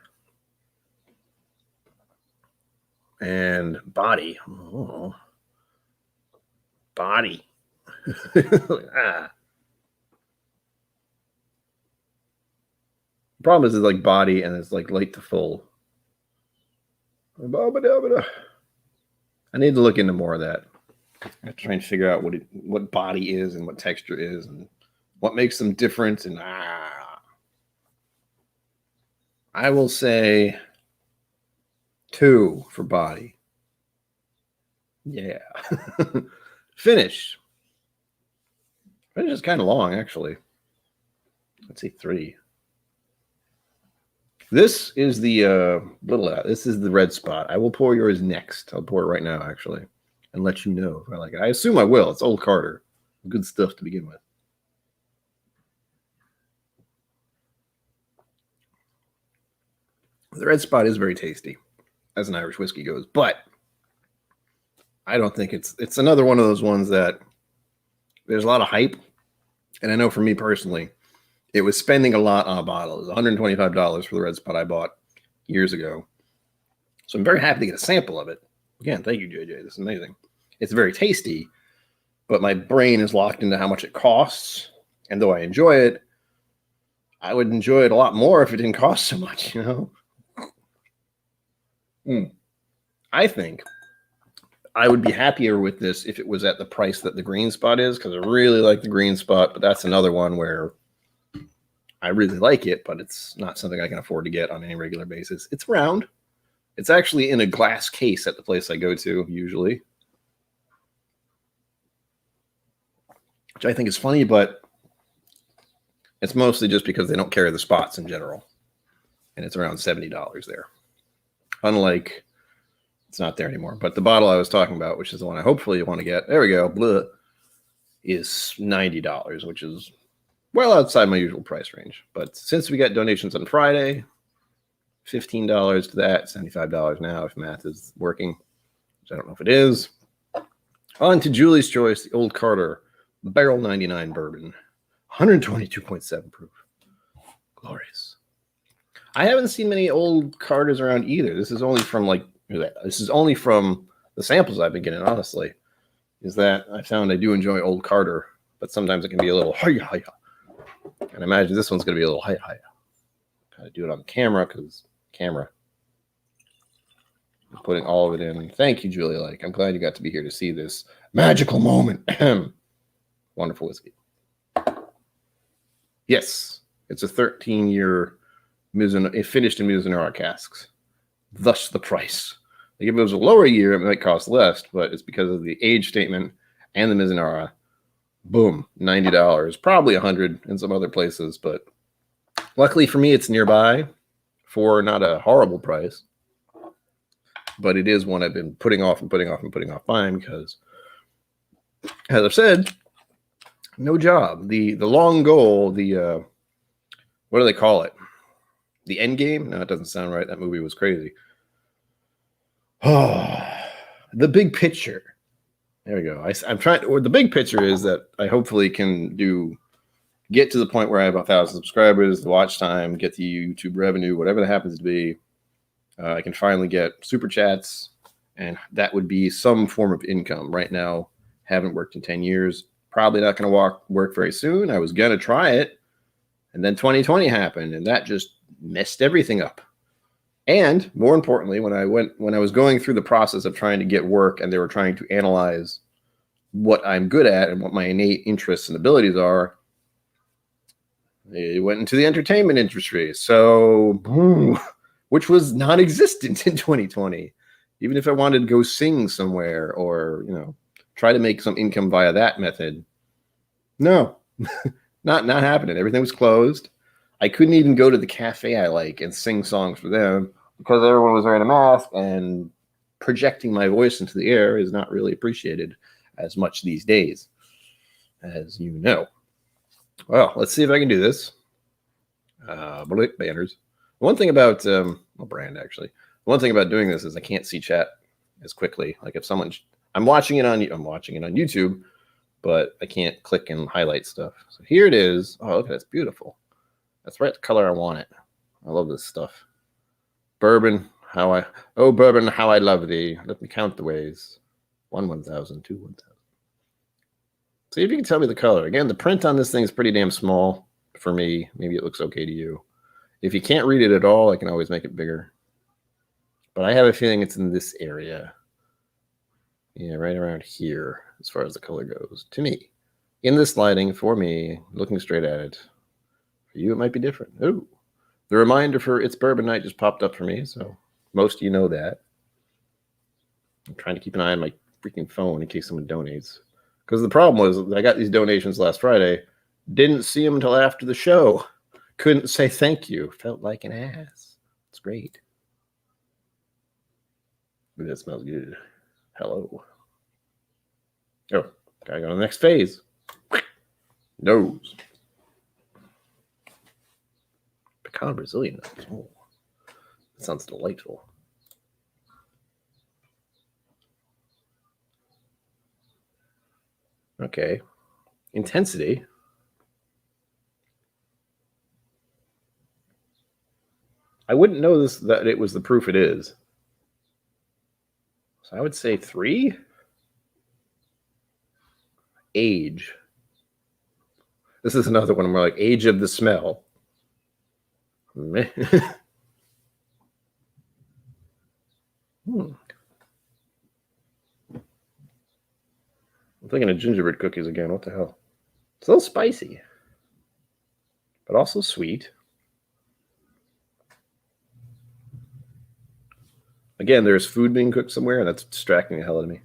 And body. Oh. Body. The problem is it's like body and it's like light to full. I need to look into more of that. I have to try and figure out what body is and what texture is and what makes them different. And I will say 2 for body. Yeah. Finish. Finish is kind of long, actually. Let's say 3. This is the this is the red spot. I will pour yours next. I'll pour it right now, actually, and let you know if I like it. I assume I will. It's Old Carter. Good stuff to begin with. The red spot is very tasty, as an Irish whiskey goes, but I don't think it's another one of those ones that there's a lot of hype. And I know for me personally, it was spending a lot on a bottle. It was $125 for the red spot I bought years ago. So I'm very happy to get a sample of it. Again, thank you, JJ. This is amazing. It's very tasty, but my brain is locked into how much it costs. And though I enjoy it, I would enjoy it a lot more if it didn't cost so much, you know? I think I would be happier with this if it was at the price that the green spot is, because I really like the green spot, but that's another one where I really like it, but it's not something I can afford to get on any regular basis. It's round. It's actually in a glass case at the place I go to, usually. Which I think is funny, but it's mostly just because they don't carry the spots in general. And it's around $70 there. Unlike, it's not there anymore. But the bottle I was talking about, which is the one I hopefully want to get, there we go, blah, is $90, which is well outside my usual price range. But since we got donations on Friday, $15 to that, $75 now if math is working, which I don't know if it is. On to Julie's Choice, the Old Carter Barrel 99 Bourbon, 122.7 proof. Glorious. I haven't seen many Old Carters around either. This is only from the samples I've been getting, honestly. Is that I found I do enjoy Old Carter, but sometimes it can be a little hi-ya. And I imagine this one's going to be a little hi-ya. Gotta do it on camera because camera. I'm putting all of it in. Thank you, Julia. I'm glad you got to be here to see this magical moment. Wonderful whiskey. Yes, it's a 13-year it finished in Mizunara casks. Thus the price. Like if it was a lower year, it might cost less, but it's because of the age statement and the Mizunara. Boom, $90. Probably $100 in some other places, but luckily for me, it's nearby for not a horrible price. But it is one I've been putting off buying because, as I've said, no job. The long goal, what do they call it? The end game? No, it doesn't sound right. That movie was crazy. The big picture. There we go. I'm trying. Or the big picture is that I hopefully can get to the point where I have 1,000 subscribers, the watch time, get the YouTube revenue, whatever that happens to be. I can finally get super chats, and that would be some form of income. Right now, haven't worked in 10 years. Probably not going to work very soon. I was going to try it, and then 2020 happened, and that just messed everything up. And more importantly, when I was going through the process of trying to get work and they were trying to analyze what I'm good at and what my innate interests and abilities are, they went into the entertainment industry. So, boom, which was non-existent in 2020. Even if I wanted to go sing somewhere or, try to make some income via that method, no, not happening. Everything was closed. I couldn't even go to the cafe I like and sing songs for them because everyone was wearing a mask, and projecting my voice into the air is not really appreciated as much these days, as you know. Well, let's see if I can do this. Banners. One thing about brand actually. One thing about doing this is I can't see chat as quickly. Like if I'm watching it on YouTube, but I can't click and highlight stuff. So here it is. Oh, look, that's beautiful. That's right, the color I want it. I love this stuff. Bourbon, how I love thee. Let me count the ways. 1,000, 2, 1,000. See if you can tell me the color. Again, the print on this thing is pretty damn small for me. Maybe it looks okay to you. If you can't read it at all, I can always make it bigger. But I have a feeling it's in this area. Yeah, right around here as far as the color goes. To me. In this lighting, for me, looking straight at it. For you, it might be different. Ooh. The reminder for It's Bourbon Night just popped up for me, so most of you know that. I'm trying to keep an eye on my freaking phone in case someone donates. Because the problem was, I got these donations last Friday, didn't see them until after the show. Couldn't say thank you. Felt like an ass. It's great. Ooh, that smells good. Hello. Oh, gotta go to the next phase. Nose. Pecan Brazilian nuts. Oh, that sounds delightful. Okay. Intensity. I wouldn't know this that it was the proof it is. So I would say 3. Age. This is another one where like age of the smell. Hmm. I'm thinking of gingerbread cookies again. What the hell? It's a little spicy, but also sweet. Again, there's food being cooked somewhere, and that's distracting the hell out of me.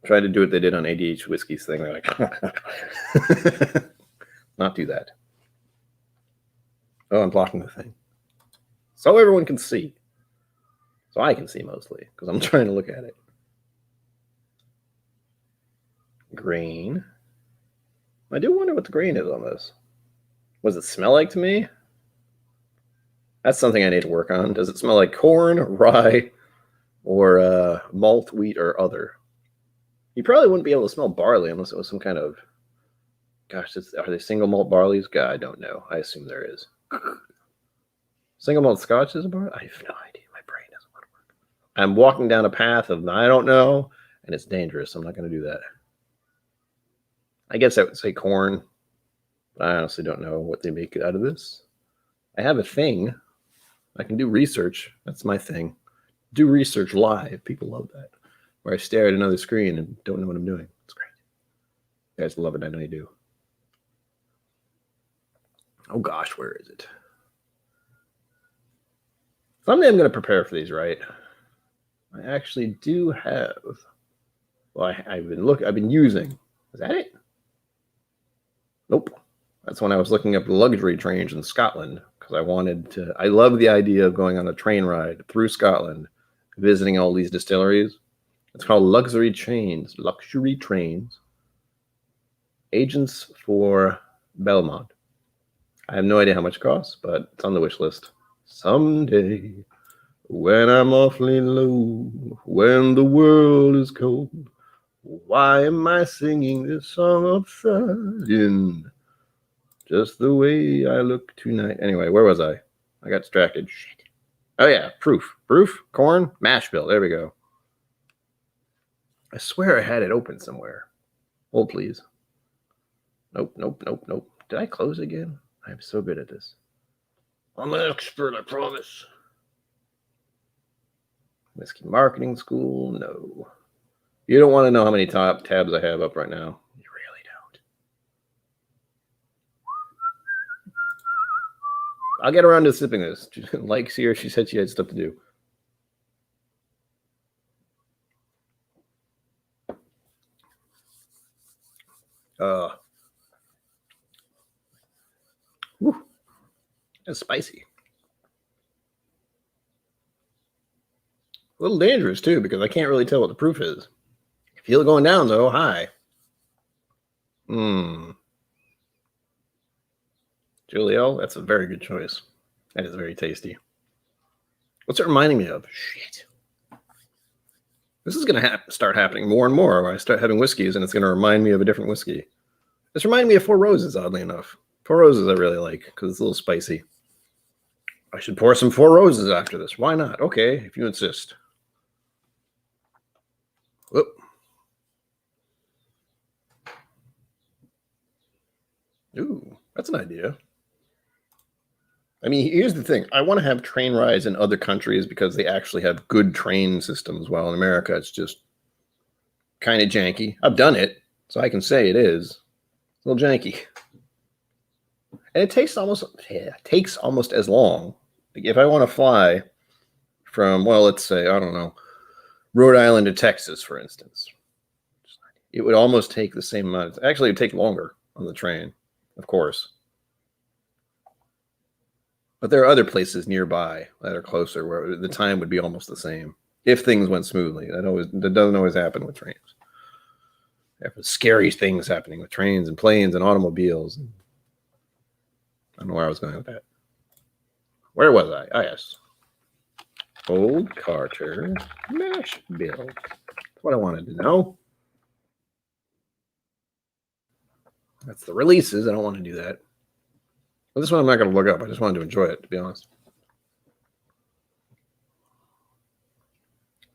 Tried to do what they did on ADH Whiskey's thing. They're like, not do that. Oh, I'm blocking the thing. So everyone can see. So I can see mostly, because I'm trying to look at it. Grain. I do wonder what the grain is on this. What does it smell like to me? That's something I need to work on. Does it smell like corn, rye, or malt, wheat, or other? You probably wouldn't be able to smell barley unless it was some kind of... Gosh, are they single malt barleys? God, I don't know. I assume there is. Single malt scotch is a barley? I have no idea. My brain doesn't want to work. I'm walking down a path of I don't know, and it's dangerous. I'm not going to do that. I guess I would say corn. I honestly don't know what they make out of this. I have a thing. I can do research. That's my thing. Do research live. People love that. Where I stare at another screen and don't know what I'm doing. It's great. You guys love it. I know you do. Oh gosh, where is it? Someday I'm going to prepare for these, right? I actually do have. Well, I've been using. Is that it? Nope. That's when I was looking up luxury trains in Scotland because I wanted to. I love the idea of going on a train ride through Scotland, visiting all these distilleries. It's called luxury trains. Luxury trains. Agents for Belmont. I have no idea how much it costs, but it's on the wish list. Someday, when I'm awfully low, when the world is cold, why am I singing this song of sighing? Just the way I look tonight. Anyway, where was I? I got distracted. Shit. Oh, yeah. Proof. Corn, mash bill. There we go. I swear I had it open somewhere. Hold, please. Nope. Did I close again? I'm so good at this. I'm an expert, I promise. Whiskey marketing school? No. You don't want to know how many top tabs I have up right now. You really don't. I'll get around to sipping this. Likes here, she said she had stuff to do. It's spicy. A little dangerous, too, because I can't really tell what the proof is. Feel it going down, though. High. Juliel, that's a very good choice. That is very tasty. What's it reminding me of? Shit. This is going to start happening more and more when I start having whiskeys, and it's going to remind me of a different whiskey. This reminded me of Four Roses, oddly enough. Four Roses I really like, because it's a little spicy. I should pour some Four Roses after this. Why not? Okay, if you insist. Whoop. Ooh, that's an idea. I mean, here's the thing. I want to have train rides in other countries because they actually have good train systems. While in America, it's just kind of janky. I've done it, so I can say it is a little janky. And it takes almost as long. Like if I want to fly from, well, let's say, I don't know, Rhode Island to Texas, for instance, it would almost take the same amount. Actually, it would take longer on the train, of course. But there are other places nearby that are closer where the time would be almost the same if things went smoothly. That doesn't always happen with trains. There are scary things happening with trains and planes and automobiles. I don't know where I was going with that. Where was I? Ah, yes. Old Carter mash bill. That's what I wanted to know. That's the releases. I don't want to do that. Well, this one I'm not going to look up. I just wanted to enjoy it, to be honest.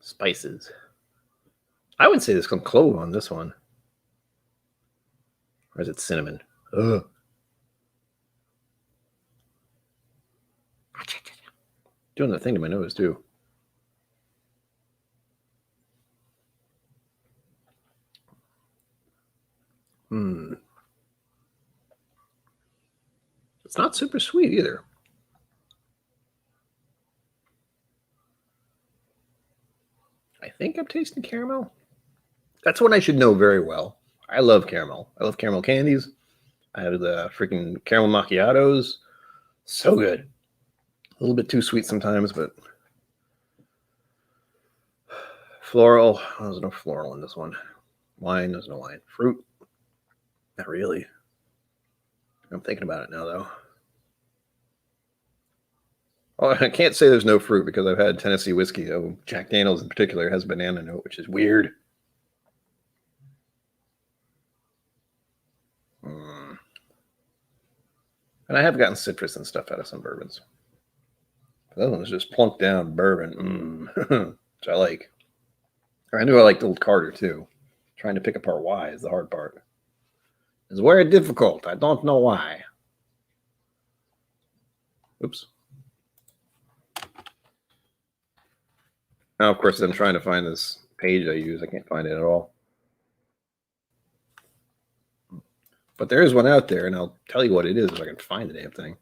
Spices. I would say there's some clove on this one. Or is it cinnamon? Ugh. Doing the thing to my nose, too. It's not super sweet either. I think I'm tasting caramel. That's what I should know very well. I love caramel. I love caramel candies. I have the freaking caramel macchiatos. So good. A little bit too sweet sometimes, but floral. Oh, there's no floral in this one. Wine. There's no wine. Fruit. Not really. I'm thinking about it now, though. Oh, I can't say there's no fruit because I've had Tennessee whiskey. Oh, Jack Daniels in particular has banana note, which is weird. And I have gotten citrus and stuff out of some bourbons. But that one was just plunked down bourbon, which I like. I knew I liked Old Carter too. Trying to pick apart why is the hard part. It's very difficult. I don't know why. Oops. Now, of course, I'm trying to find this page I use. I can't find it at all. But there is one out there, and I'll tell you what it is if I can find the damn thing.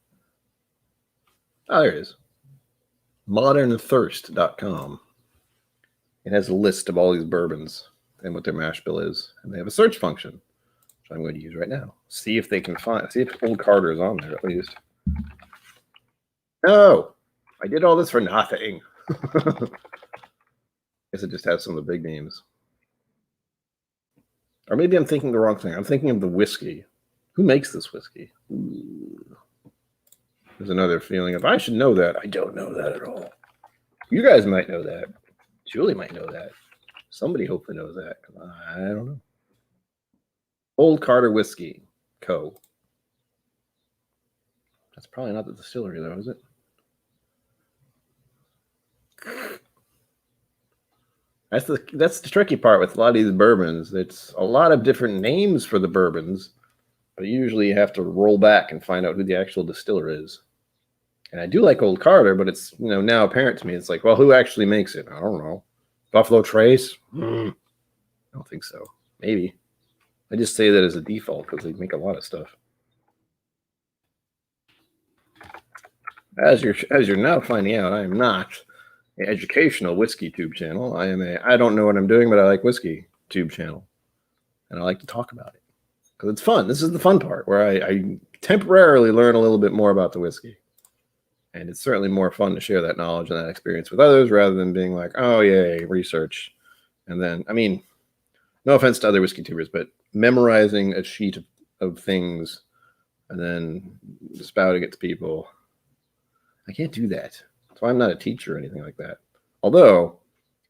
Oh, there it is. modernthirst.com. It has a list of all these bourbons and what their mash bill is. And they have a search function, which I'm going to use right now. See if they can find, see if Old Carter is on there at least. No, I did all this for nothing. I guess it just has some of the big names. Or maybe I'm thinking the wrong thing. I'm thinking of the whiskey. Who makes this whiskey? Ooh. There's another feeling of, I should know that. I don't know that at all. You guys might know that. Julie might know that. Somebody hopefully knows that. I don't know. Old Carter Whiskey Co. That's probably not the distillery, though, is it? That's the tricky part with a lot of these bourbons. It's a lot of different names for the bourbons, but usually you have to roll back and find out who the actual distiller is. And I do like Old Carter, but it's now apparent to me. It's like, well, who actually makes it? I don't know. Buffalo Trace? I don't think so. Maybe. I just say that as a default because they make a lot of stuff. As you're now finding out, I am not an educational whiskey tube channel. I don't know what I'm doing, but I like whiskey tube channel, and I like to talk about it because it's fun. This is the fun part where I temporarily learn a little bit more about the whiskey, and it's certainly more fun to share that knowledge and that experience with others rather than being like, oh yay, research, and then no offense to other whiskey tubers, but memorizing a sheet of things and then spouting it to people. I can't do that. So I'm not a teacher or anything like that. Although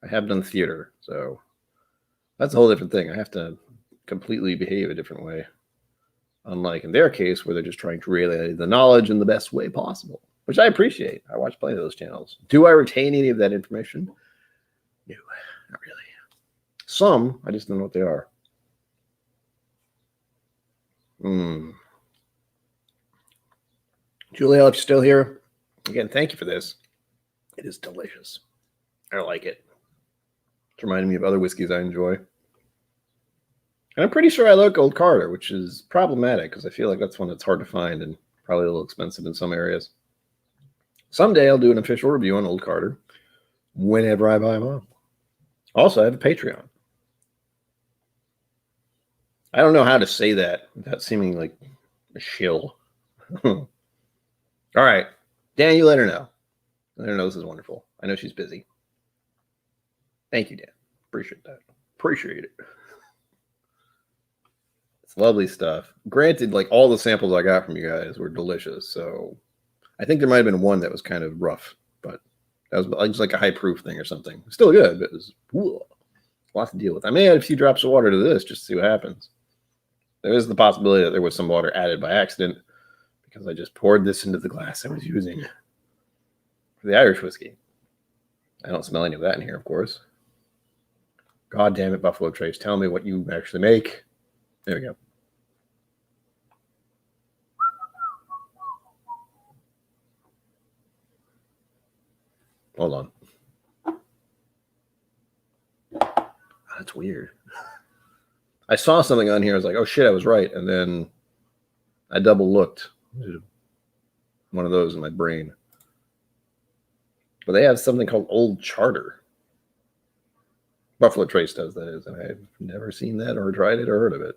I have done theater, so that's a whole different thing. I have to completely behave a different way. Unlike in their case, where they're just trying to relay the knowledge in the best way possible, which I appreciate. I watch plenty of those channels. Do I retain any of that information? No, not really. Some, I just don't know what they are. Julia, if you're still here, Again, thank you for this. It is delicious. I like it. It's reminding me of other whiskeys I enjoy. And I'm pretty sure I like Old Carter, which is problematic because I feel like that's one that's hard to find and probably a little expensive in some areas. Someday I'll do an official review on Old Carter whenever I buy one. Also, I have a Patreon. I don't know how to say that without seeming like a shill. All right. Dan, you let her know. Let her know this is wonderful. I know she's busy. Thank you, Dan. Appreciate that. Appreciate it. It's lovely stuff. Granted, like all the samples I got from you guys were delicious. So I think there might have been one that was kind of rough, but that was like a high proof thing or something. Still good, but it was a lot to deal with. I may add a few drops of water to this just to see what happens. There is the possibility that there was some water added by accident because I just poured this into the glass I was using for the Irish whiskey. I don't smell any of that in here, of course. God damn it, Buffalo Trace. Tell me what you actually make. There we go. Hold on. Oh, that's weird. I saw something on here. I was like, oh shit, I was right. And then I double looked. One of those in my brain. But they have something called Old Charter. Buffalo Trace does, that is. And I've never seen that or tried it or heard of it.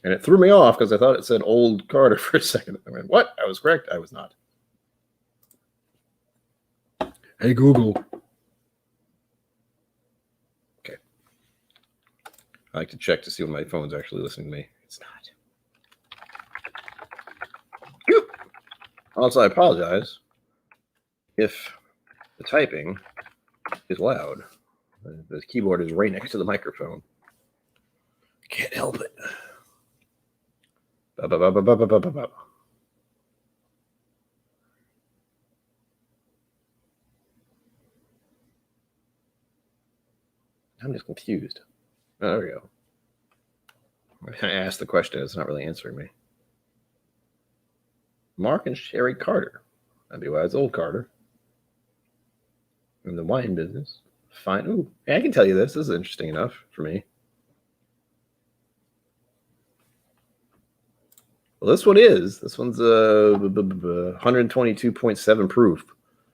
And it threw me off because I thought it said Old Carter for a second. I went, what? I was correct. I was not. Hey, Google. Okay. I like to check to see when my phone's actually listening to me. It's not. Also, I apologize if the typing is loud. The keyboard is right next to the microphone. Can't help it. I'm just confused. Oh, there we go. I asked the question. It's not really answering me. Mark and Sherry Carter. That'd be why it's Old Carter. In the wine business. Fine. Ooh, I can tell you this. This is interesting enough for me. Well, this one is. This one's 122.7 proof.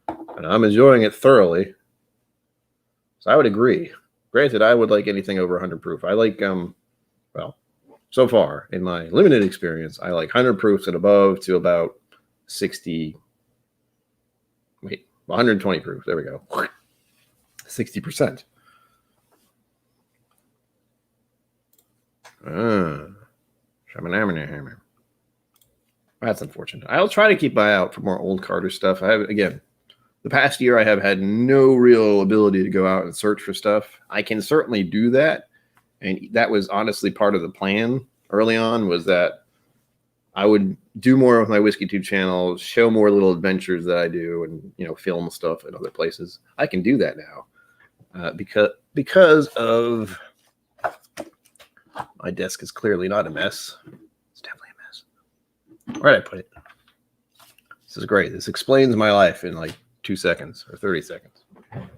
And I'm enjoying it thoroughly. So I would agree. Granted, I would like anything over 100 proof. I like, well, so far in my limited experience, I like 100 proofs and above to about 60. Wait, 120 proof. There we go. 60%. That's unfortunate. I'll try to keep my eye out for more Old Carter stuff. I have, again, the past year I have had no real ability to go out and search for stuff. I can certainly do that. And that was honestly part of the plan early on, was that I would do more with my WhiskeyTube channel, show more little adventures that I do, and film stuff in other places. I can do that now because of my desk is clearly not a mess. It's definitely a mess. Where did I put it? This is great. This explains my life in like 2 seconds or 30 seconds.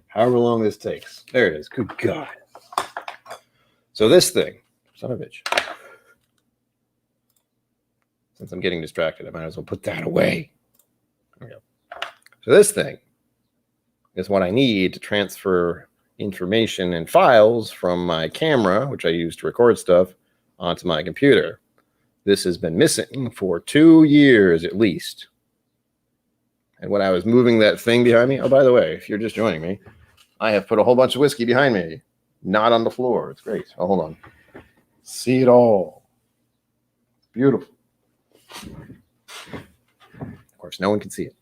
However long this takes. There it is. Good God. So this thing, son of a bitch. Since I'm getting distracted, I might as well put that away. There we go. So this thing is what I need to transfer information and files from my camera, which I use to record stuff, onto my computer. This has been missing for 2 years at least. And when I was moving that thing behind me, oh, by the way, if you're just joining me, I have put a whole bunch of whiskey behind me, not on the floor. It's great. Oh, hold on. See it all. Beautiful. Of course, no one can see it.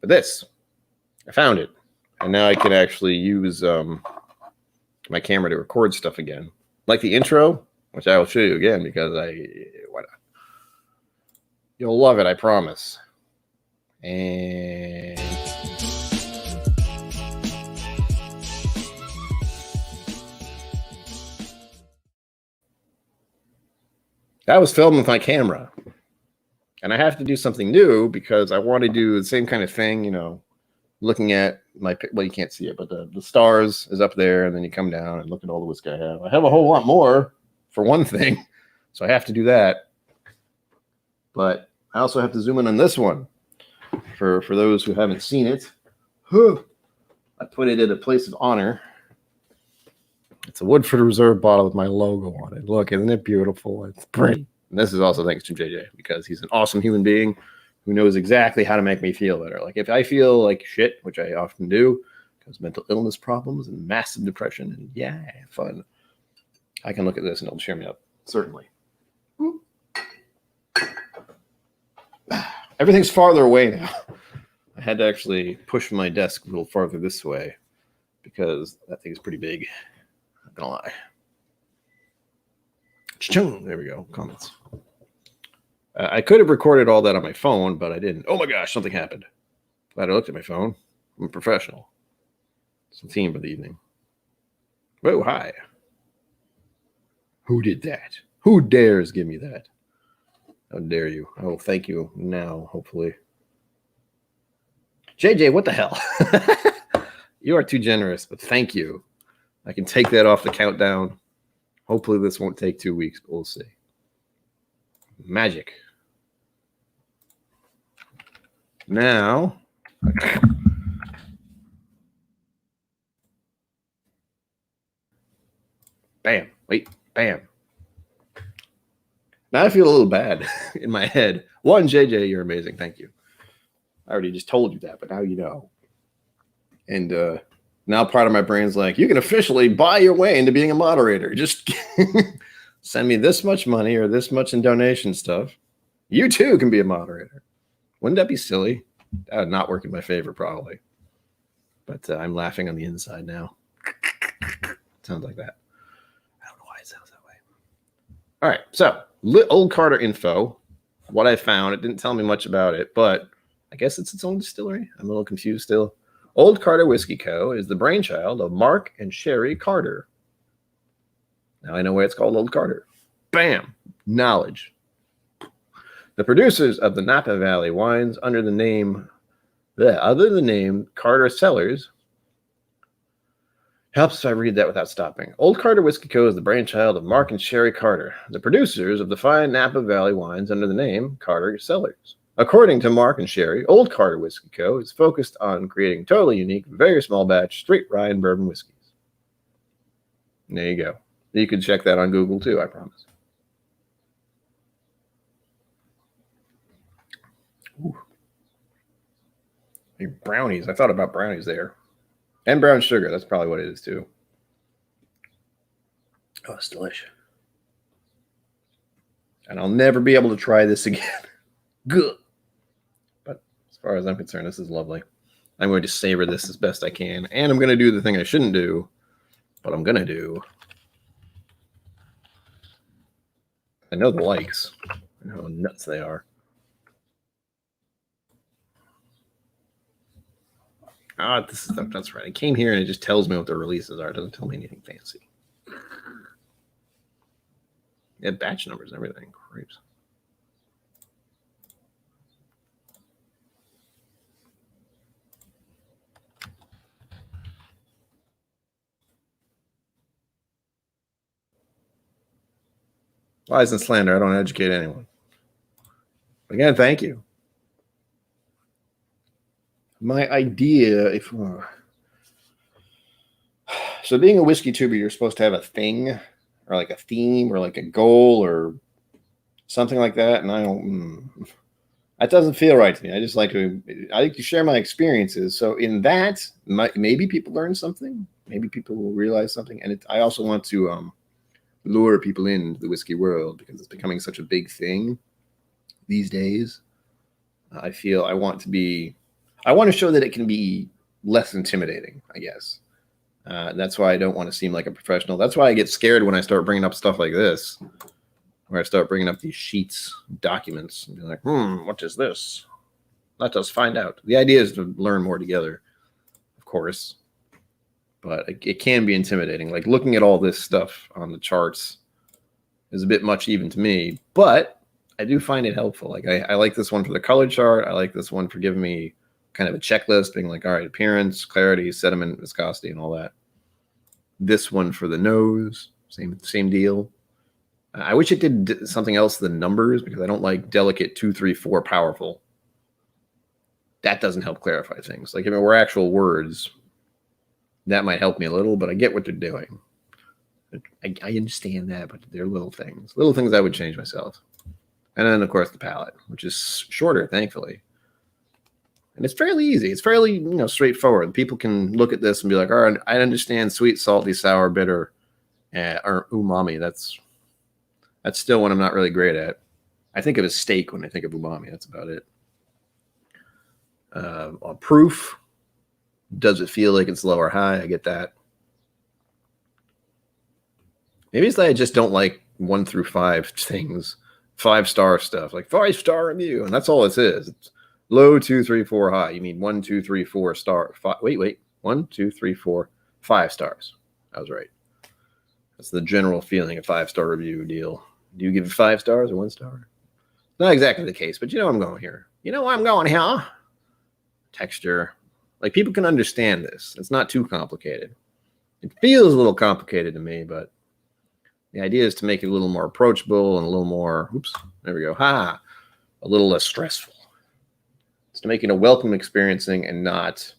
But this, I found it. And now I can actually use my camera to record stuff again. Like the intro, which I will show you again because why not? You'll love it, I promise. And that was filmed with my camera. And I have to do something new because I want to do the same kind of thing, looking at well, you can't see it, but the stars is up there, and then you come down and look at all the whiskey I have. I have a whole lot more for one thing, so I have to do that. But I also have to zoom in on this one for those who haven't seen it. I put it in a place of honor. It's a Woodford Reserve bottle with my logo on it. Look, isn't it beautiful? It's pretty. And this is also thanks to JJ, because he's an awesome human being who knows exactly how to make me feel better. Like if I feel like shit, which I often do, because mental illness problems and massive depression and fun, I can look at this and it'll cheer me up. Certainly. Everything's farther away now. I had to actually push my desk a little farther this way because that thing's pretty big. Not gonna lie. Cha-chung. There we go. Comments. I could have recorded all that on my phone, but I didn't. Oh my gosh, something happened. Glad I looked at my phone. I'm a professional. It's the theme for the evening. Whoa, hi. Who did that? Who dares give me that? How dare you? I will thank you now, hopefully. JJ, what the hell? You are too generous, but thank you. I can take that off the countdown. Hopefully this won't take 2 weeks, but we'll see. Magic. Now, bam, wait, bam. Now I feel a little bad in my head. One, JJ, you're amazing. Thank you. I already just told you that, but now you know. And now part of my brain's like, you can officially buy your way into being a moderator. Just send me this much money or this much in donation stuff. You too can be a moderator. Wouldn't that be silly? That would not work in my favor, probably. But I'm laughing on the inside now. Sounds like that. I don't know why it sounds that way. All right, so Old Carter info. What I found, it didn't tell me much about it, but I guess it's its own distillery. I'm a little confused still. Old Carter Whiskey Co. is the brainchild of Mark and Sherry Carter. Now I know why it's called Old Carter. Bam! Knowledge. The producers of the Napa Valley wines under the name Carter Cellars. Helps if I read that without stopping. Old Carter Whiskey Co. is the brainchild of Mark and Sherry Carter, the producers of the fine Napa Valley wines under the name Carter Cellars. According to Mark and Sherry, Old Carter Whiskey Co. is focused on creating totally unique, very small batch, straight rye and bourbon whiskeys. And there you go. You can check that on Google too, I promise. Ooh. Brownies. I thought about brownies there. And brown sugar. That's probably what it is too. Oh, it's delicious. And I'll never be able to try this again. Good. But as far as I'm concerned, this is lovely. I'm going to savor this as best I can. And I'm going to do the thing I shouldn't do, but I'm going to do. I know the likes. I know how nuts they are. That's right. I came here and it just tells me what the releases are. It doesn't tell me anything fancy. Yeah, batch numbers and everything. Creeps. Lies and slander. I don't educate anyone. Again, thank you. My idea, so being a whiskey tuber, you're supposed to have a thing or like a theme or like a goal or something like that. And I don't, that doesn't feel right to me. I like to share my experiences. So in that, maybe people learn something. Maybe people will realize something. And I also want to lure people into the whiskey world because it's becoming such a big thing these days. I feel I want to show that it can be less intimidating, I guess. That's why I don't want to seem like a professional. That's why I get scared when I start bringing up stuff like this, where I start bringing up these sheets, documents, and be like, what is this? Let us find out. The idea is to learn more together, of course, but it can be intimidating. Like looking at all this stuff on the charts is a bit much even to me, but I do find it helpful. Like I like this one for the color chart. I like this one for giving me kind of a checklist, being like, all right, appearance, clarity, sediment, viscosity, and all that. This one for the nose, same deal. I wish it did something else than numbers, because I don't like delicate 2, 3, 4 powerful. That doesn't help clarify things. Like if it were actual words, that might help me a little, but I get what they're doing. I understand that, but they're little things I would change myself. And then, of course, the palette, which is shorter, thankfully. And it's fairly easy. It's fairly, straightforward. People can look at this and be like, all right, I understand sweet, salty, sour, bitter, or umami. That's still one I'm not really great at. I think of a steak when I think of umami. That's about it. Proof. Does it feel like it's low or high? I get that. Maybe it's that I just don't like 1 through 5 things. 5-star stuff, like 5-star review, and that's all this is. It's low, 2, 3, 4, high. You mean 1, 2, 3, 4 star. Wait. 1, 2, 3, 4, 5 stars. I was right. That's the general feeling of 5-star review deal. Do you give it 5 stars or 1 star? Not exactly the case, but you know I'm going here. You know I'm going here. Texture. Like, people can understand this. It's not too complicated. It feels a little complicated to me, but the idea is to make it a little more approachable and a little more, there we go, a little less stressful. It's to make it a welcome experiencing and not,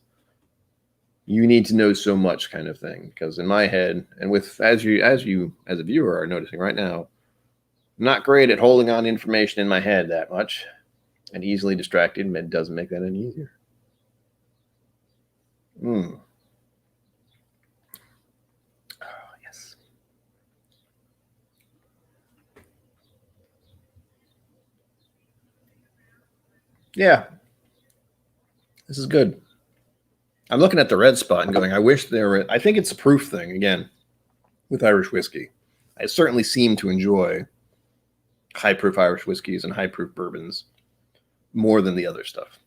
you need to know so much kind of thing. Because in my head, and with as you as a viewer are noticing right now, I'm not great at holding on to information in my head that much, and easily distracted, and it doesn't make that any easier. Yeah, this is good. I'm looking at the red spot and going, I wish there were, I think it's a proof thing, again, with Irish whiskey. I certainly seem to enjoy high-proof Irish whiskeys and high-proof bourbons more than the other stuff.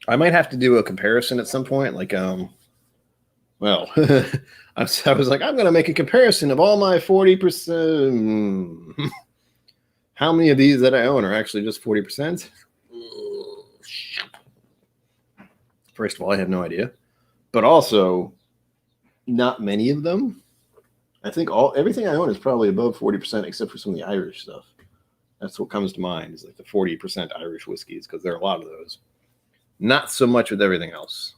I might have to do a comparison at some point, like, I was like, I'm going to make a comparison of all my 40%. How many of these that I own are actually just 40%? First of all, I have no idea. But also, not many of them. I think everything I own is probably above 40%, except for some of the Irish stuff. That's what comes to mind, is like the 40% Irish whiskeys, because there are a lot of those. Not so much with everything else.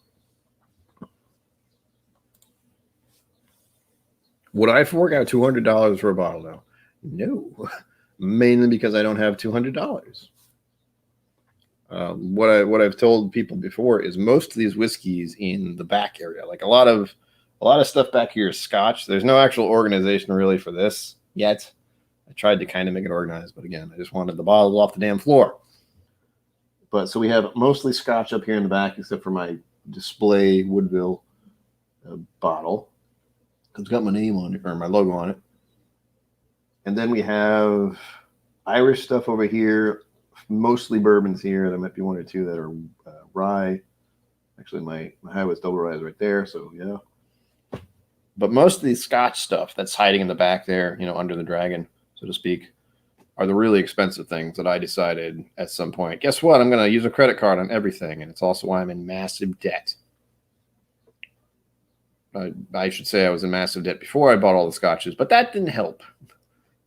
Would I fork out $200 for a bottle now? No. Mainly because I don't have $200. What I've told people before is most of these whiskeys in the back area, like a lot of stuff back here is Scotch. There's no actual organization really for this yet. I tried to kind of make it organized, but again, I just wanted the bottles off the damn floor. But so we have mostly Scotch up here in the back, except for my display Woodville bottle. It's got my name on it, or my logo on it. And then we have Irish stuff over here, mostly bourbons here. There might be 1 or 2 that are rye. Actually, my highway's double rye is right there, so yeah. But most of the Scotch stuff that's hiding in the back there, under the dragon, so to speak, are the really expensive things that I decided at some point, guess what? I'm going to use a credit card on everything, and it's also why I'm in massive debt. I should say I was in massive debt before I bought all the Scotches, but that didn't help.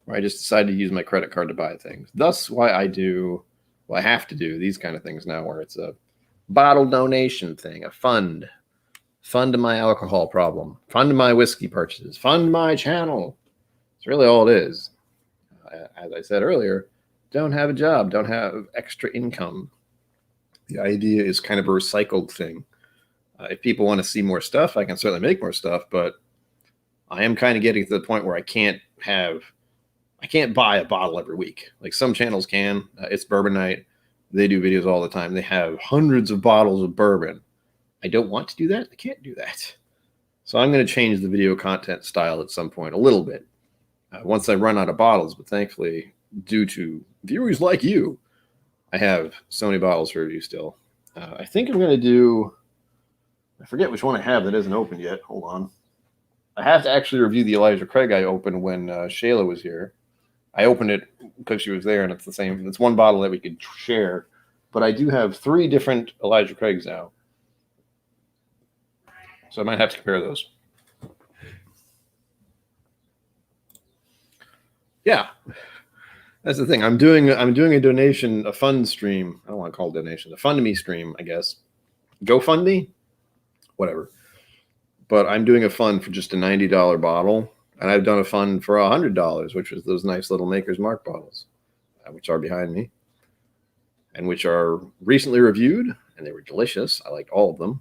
I just decided to use my credit card to buy things. Thus why I have to do these kind of things now, where it's a bottle donation thing, a fund my alcohol problem, fund my whiskey purchases, fund my channel. It's really all it is. As I said earlier, don't have a job, don't have extra income. The idea is kind of a recycled thing. If people want to see more stuff, I can certainly make more stuff, but I am kind of getting to the point where I can't buy a bottle every week. Like some channels can. It's Bourbon Night. They do videos all the time. They have hundreds of bottles of bourbon. I don't want to do that. I can't do that. So I'm going to change the video content style at some point a little bit once I run out of bottles. But thankfully, due to viewers like you, I have so many bottles for review still. I think I'm going to do, I forget which one I have that isn't open yet. Hold on. I have to actually review the Elijah Craig I opened when Shayla was here. I opened it because she was there, and it's the same. It's one bottle that we could share. But I do have 3 different Elijah Craigs now. So I might have to compare those. Yeah. That's the thing. I'm doing a donation, a fund stream. I don't want to call it donation, a fund me stream, I guess. GoFundMe? Whatever. But I'm doing a fund for just a $90 bottle. And I've done a fund for $100, which is those nice little Maker's Mark bottles, which are behind me, and which are recently reviewed, and they were delicious. I liked all of them.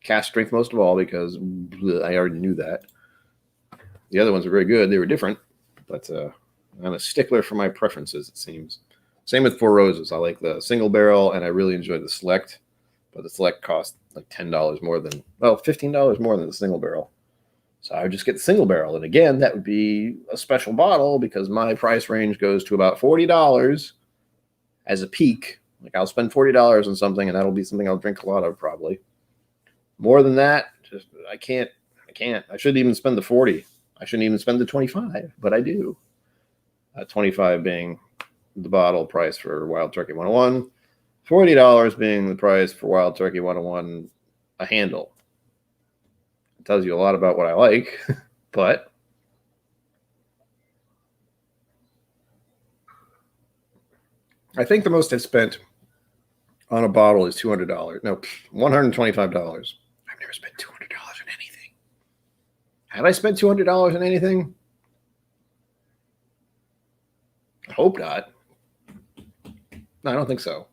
Cask strength most of all, because I already knew that. The other ones were very good. They were different, but I'm a stickler for my preferences, it seems. Same with Four Roses. I like the single barrel, and I really enjoy the Select, but the Select cost like $10 more than, well, $15 more than the single barrel. So I would just get the single barrel. And again, that would be a special bottle because my price range goes to about $40 as a peak. Like I'll spend $40 on something, and that'll be something I'll drink a lot of probably. More than that, just I can't. I shouldn't even spend the 40. I shouldn't even spend the 25, but I do. 25 being the bottle price for Wild Turkey 101, $40 being the price for Wild Turkey 101, a handle. It tells you a lot about what I like, but I think the most I've spent on a bottle is $200. No, $125. I've never spent $200 on anything. Have I spent $200 on anything? I hope not. No, I don't think so.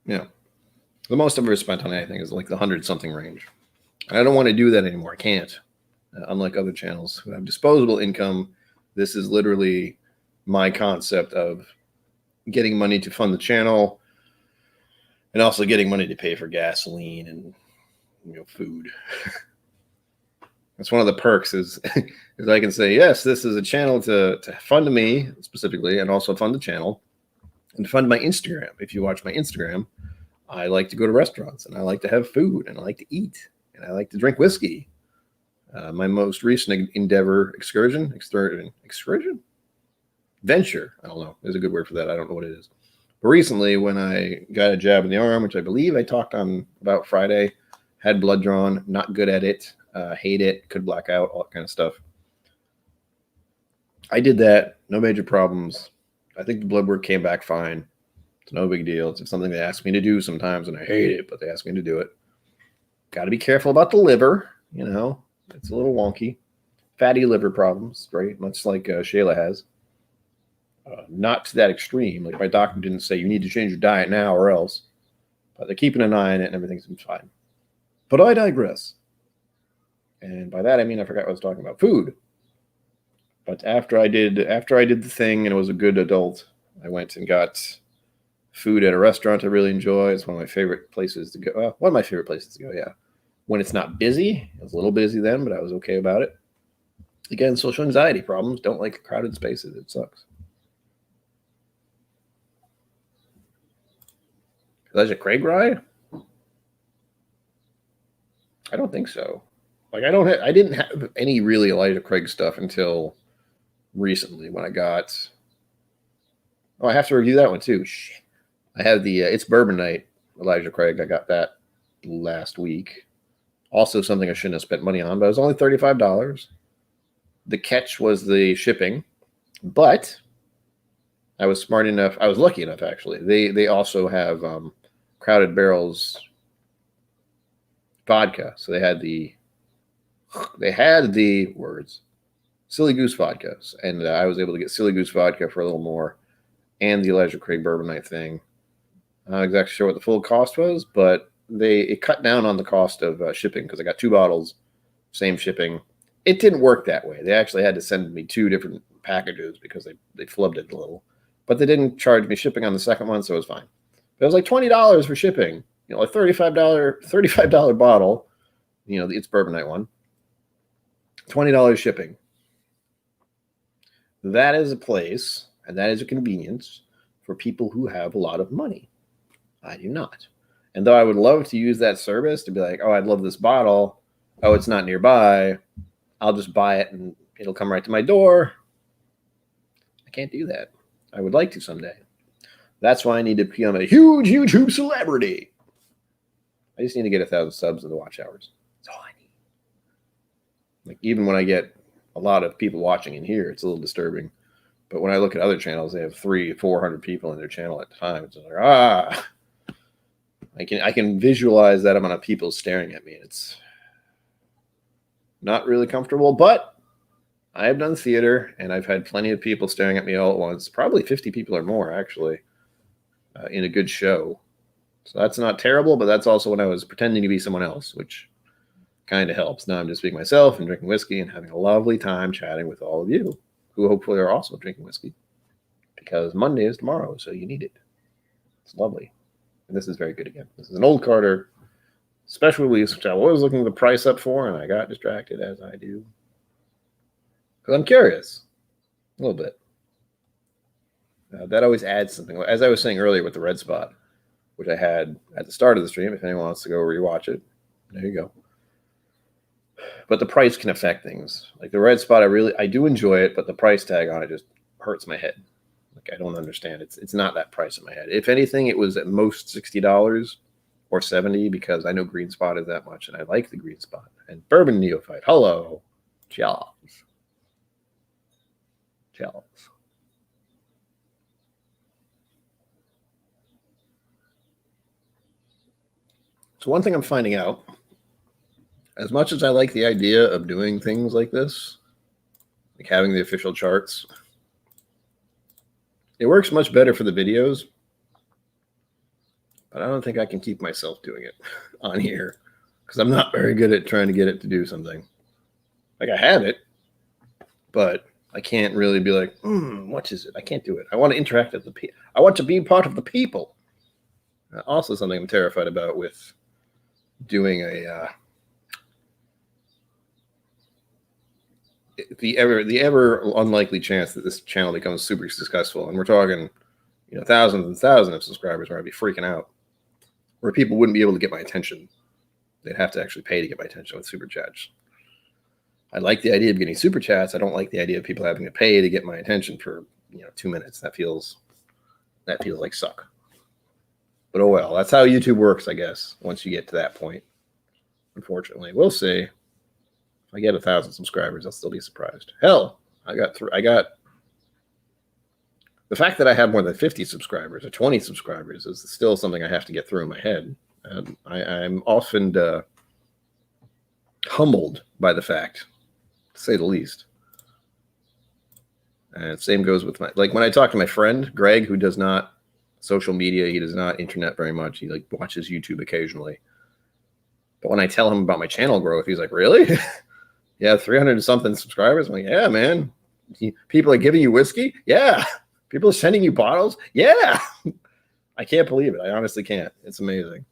Yeah. The most I've ever spent on anything is like the 100-something range. I don't want to do that anymore. I can't. Unlike other channels who have disposable income, this is literally my concept of getting money to fund the channel and also getting money to pay for gasoline and food. That's one of the perks is I can say, yes, this is a channel to fund me specifically and also fund the channel and fund my Instagram. If you watch my Instagram, I like to go to restaurants and I like to have food and I like to eat and I like to drink whiskey. My most recent venture, I don't know, there's a good word for that. I don't know what it is. But recently when I got a jab in the arm, which I believe I talked on about Friday, had blood drawn, not good at it, hate it, could black out, all that kind of stuff. I did that, no major problems. I think the blood work came back fine. It's no big deal. It's something they ask me to do sometimes, and I hate it, but they ask me to do it. Got to be careful about the liver, It's a little wonky. Fatty liver problems, right? Much like Shayla has. Not to that extreme. Like my doctor didn't say you need to change your diet now or else. But they're keeping an eye on it and everything's fine. But I digress. And by that I mean I forgot what I was talking about. Food. But after I did the thing and was a good adult, I went and got food at a restaurant I really enjoy. It's one of my favorite places to go. Well, one of my favorite places to go, yeah. When it's not busy. It was a little busy then, but I was okay about it. Again, social anxiety problems. Don't like crowded spaces. It sucks. Elijah Craig ride? I don't think so. Like I didn't have any really Elijah Craig stuff until recently when I got. Oh, I have to review that one too. Shit. I have the It's Bourbon Night Elijah Craig. I got that last week. Also something I shouldn't have spent money on, but it was only $35. The catch was the shipping, but I was smart enough. I was lucky enough, actually. They also have Crowded Barrels vodka. So they had the words Silly Goose vodka, and I was able to get Silly Goose vodka for a little more, and the Elijah Craig Bourbon Night thing. I'm not exactly sure what the full cost was, but it cut down on the cost of shipping because I got 2 bottles, same shipping. It didn't work that way. They actually had to send me 2 different packages because they flubbed it a little, but they didn't charge me shipping on the second one, so it was fine. But it was like $20 for shipping. A $35 bottle. The It's Bourbon Night one. $20 shipping. That is a place, and that is a convenience for people who have a lot of money. I do not. And though I would love to use that service to be like, oh, I'd love this bottle. Oh, it's not nearby. I'll just buy it and it'll come right to my door. can't do that. I would like to someday. That's why I need to become a huge YouTube celebrity. I just need to get 1,000 subs in the watch hours. That's all I need. Like, even when I get a lot of people watching in here, it's a little disturbing. But when I look at other channels, they have 300-400 people in their channel at the time. It's like, I can visualize that amount of people staring at me. It's not really comfortable, but I have done theater, and I've had plenty of people staring at me all at once. Probably 50 people or more, actually, in a good show. So that's not terrible, but that's also when I was pretending to be someone else, which kind of helps. Now I'm just being myself and drinking whiskey and having a lovely time chatting with all of you, who hopefully are also drinking whiskey, because Monday is tomorrow, so you need it. It's lovely. And this is very good again. This is an old Carter special release, which I was looking the price up for, and I got distracted, as I do. Because I'm curious. A little bit. That always adds something. As I was saying earlier with the red spot, which I had at the start of the stream, if anyone wants to go rewatch it, there you go. But the price can affect things. Like the red spot, I do enjoy it, but the price tag on it just hurts my head. Like, I don't understand. It's not that price in my head. If anything, it was at most $60 or $70, because I know green spot is that much, and I like the green spot. And bourbon neophyte, hello, Charles. So one thing I'm finding out, as much as I like the idea of doing things like this, like having the official charts, it works much better for the videos, but I don't think I can keep myself doing it on here, because I'm not very good at trying to get it to do something. Like, I have it, but I can't really be like, what is it? I can't do it. I want to interact with the people. I want to be part of the people. Also something I'm terrified about with doing the ever unlikely chance that this channel becomes super successful, and we're talking, thousands and thousands of subscribers, where I'd be freaking out, where people wouldn't be able to get my attention. They'd have to actually pay to get my attention with super chats. I like the idea of getting super chats. I don't like the idea of people having to pay to get my attention for 2 minutes. That feels like suck. But oh well, that's how YouTube works, I guess. Once you get to that point, unfortunately, we'll see. If I get 1,000 subscribers, I'll still be surprised. Hell, I got the fact that I have more than 50 subscribers or 20 subscribers is still something I have to get through in my head. I'm often humbled by the fact, to say the least. And same goes with when I talk to my friend Greg, who does not social media, he does not internet very much. He watches YouTube occasionally. But when I tell him about my channel growth, he's like, "Really? Yeah, 300 and something subscribers." I'm like, "Yeah, man. People are giving you whiskey? Yeah. People are sending you bottles? Yeah." I can't believe it. I honestly can't. It's amazing.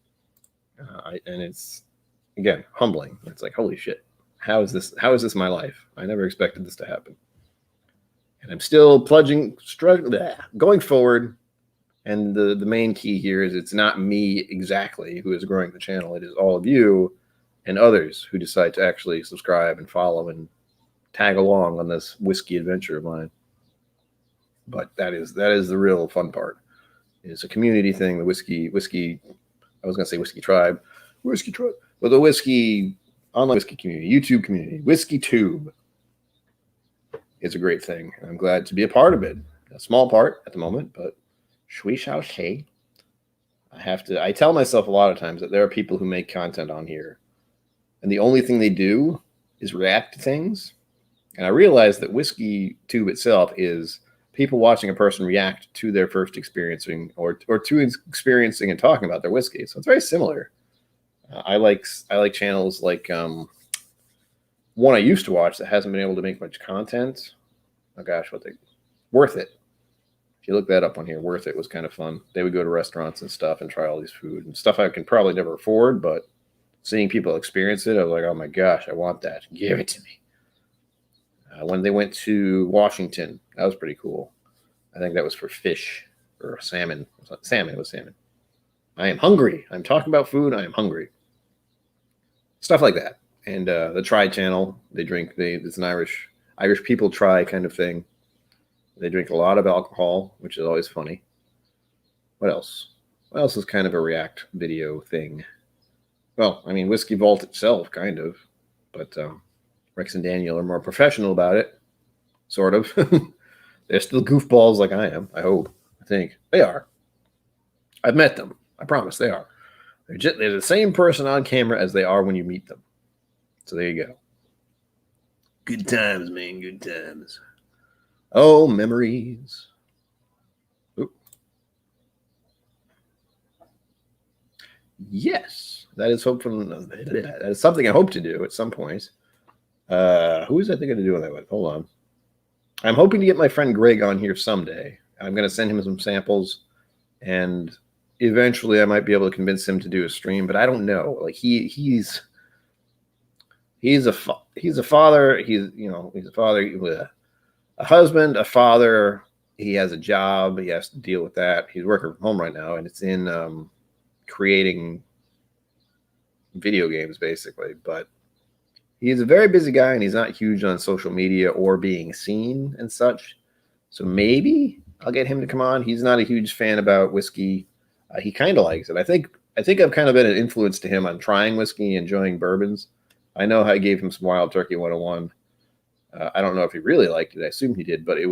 And it's, again, humbling. It's like, holy shit. How is this my life? I never expected this to happen. And I'm still going forward. And the main key here is it's not me exactly who is growing the channel. It is all of you and others who decide to actually subscribe and follow and tag along on this whiskey adventure of mine. But that is the real fun part. It's a community thing. The whiskey. I was gonna say whiskey tribe, but the whiskey online whiskey community, YouTube community, Whiskey Tube is a great thing. I'm glad to be a part of it. A small part at the moment, but we shall see. I tell myself a lot of times that there are people who make content on here, and the only thing they do is react to things. And I realize that Whiskey Tube itself is people watching a person react to their first experiencing or to experiencing and talking about their whiskey. So it's very similar. I like channels like one I used to watch that hasn't been able to make much content. Oh gosh, Worth It. If you look that up on here, Worth It was kind of fun. They would go to restaurants and stuff and try all these food and stuff I can probably never afford, but seeing people experience it, I was like, oh my gosh, I want that. Give it to me. When they went to Washington, that was pretty cool. I think that was for fish or salmon. It was salmon. I am hungry. I'm talking about food. I am hungry. Stuff like that. And the Try channel, they drink. It's an Irish people try kind of thing. They drink a lot of alcohol, which is always funny. What else? What else is kind of a React video thing? Well, I mean, Whiskey Vault itself, kind of, but Rex and Daniel are more professional about it, sort of. They're still goofballs like I am. I hope. I think they are. I've met them. I promise they are. They're the same person on camera as they are when you meet them. So there you go. Good times, man. Good times. Oh, memories. Oop. Yes, that is hopeful. That is something I hope to do at some point. Who is I thinking of doing that with? Hold on. I'm hoping to get my friend Greg on here someday. I'm going to send him some samples, and eventually I might be able to convince him to do a stream. But I don't know. Like he's a father. He's a father, a husband, a father. He has a job. He has to deal with that. He's working from home right now, and it's in creating video games basically. But he's a very busy guy, and he's not huge on social media or being seen and such. So maybe I'll get him to come on. He's not a huge fan about whiskey. He kind of likes it. I think I've kind of been an influence to him on trying whiskey, enjoying bourbons. I know I gave him some Wild Turkey 101. I don't know if he really liked it. I assume he did, but that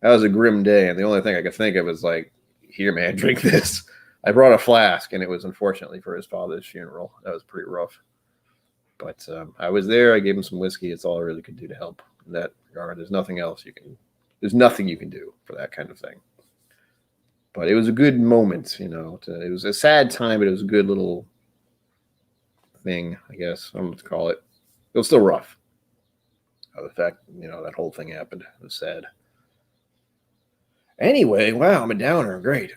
was a grim day, and the only thing I could think of is like, here, man, drink this. I brought a flask, and it was unfortunately for his father's funeral. That was pretty rough. But I was there. I gave him some whiskey. It's all I really could do to help in that regard. There's nothing else you can. There's nothing you can do for that kind of thing. But it was a good moment, it was a sad time, but it was a good little thing, I guess I'm going to call it. It was still rough. The fact, that whole thing happened. It was sad. Anyway, wow, I'm a downer. Great.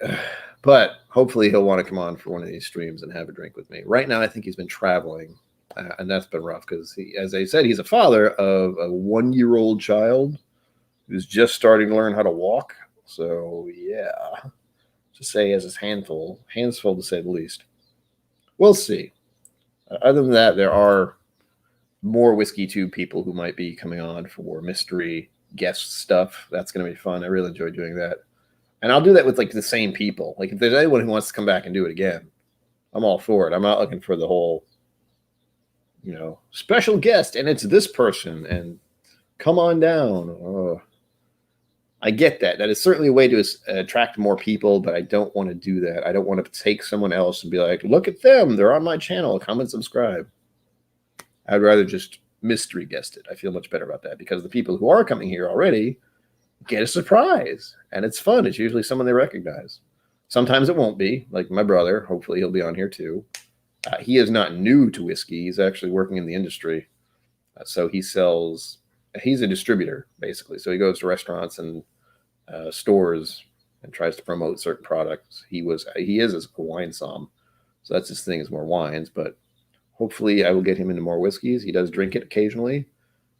But hopefully he'll want to come on for one of these streams and have a drink with me. Right now, I think he's been traveling, and that's been rough because, as I said, he's a father of a 1-year-old child who's just starting to learn how to walk. So, yeah, to say he has his hands full to say the least. We'll see. Other than that, there are more Whiskey Tube people who might be coming on for mystery guest stuff. That's going to be fun. I really enjoy doing that. And I'll do that with like the same people. Like if there's anyone who wants to come back and do it again, I'm all for it. I'm not looking for the whole, special guest and it's this person and come on down. I get that. That is certainly a way to attract more people, but I don't want to do that. I don't want to take someone else and be like, look at them. They're on my channel. Come and subscribe. I'd rather just mystery guest it. I feel much better about that because the people who are coming here already get a surprise and it's fun. It's usually someone they recognize. Sometimes it won't be, like my brother. Hopefully he'll be on here too. He is not new to whiskey. He's actually working in the industry. So he's a distributor basically. So he goes to restaurants and stores and tries to promote certain products. He is a wine somm. So that's his thing, is more wines, but hopefully I will get him into more whiskeys. He does drink it occasionally.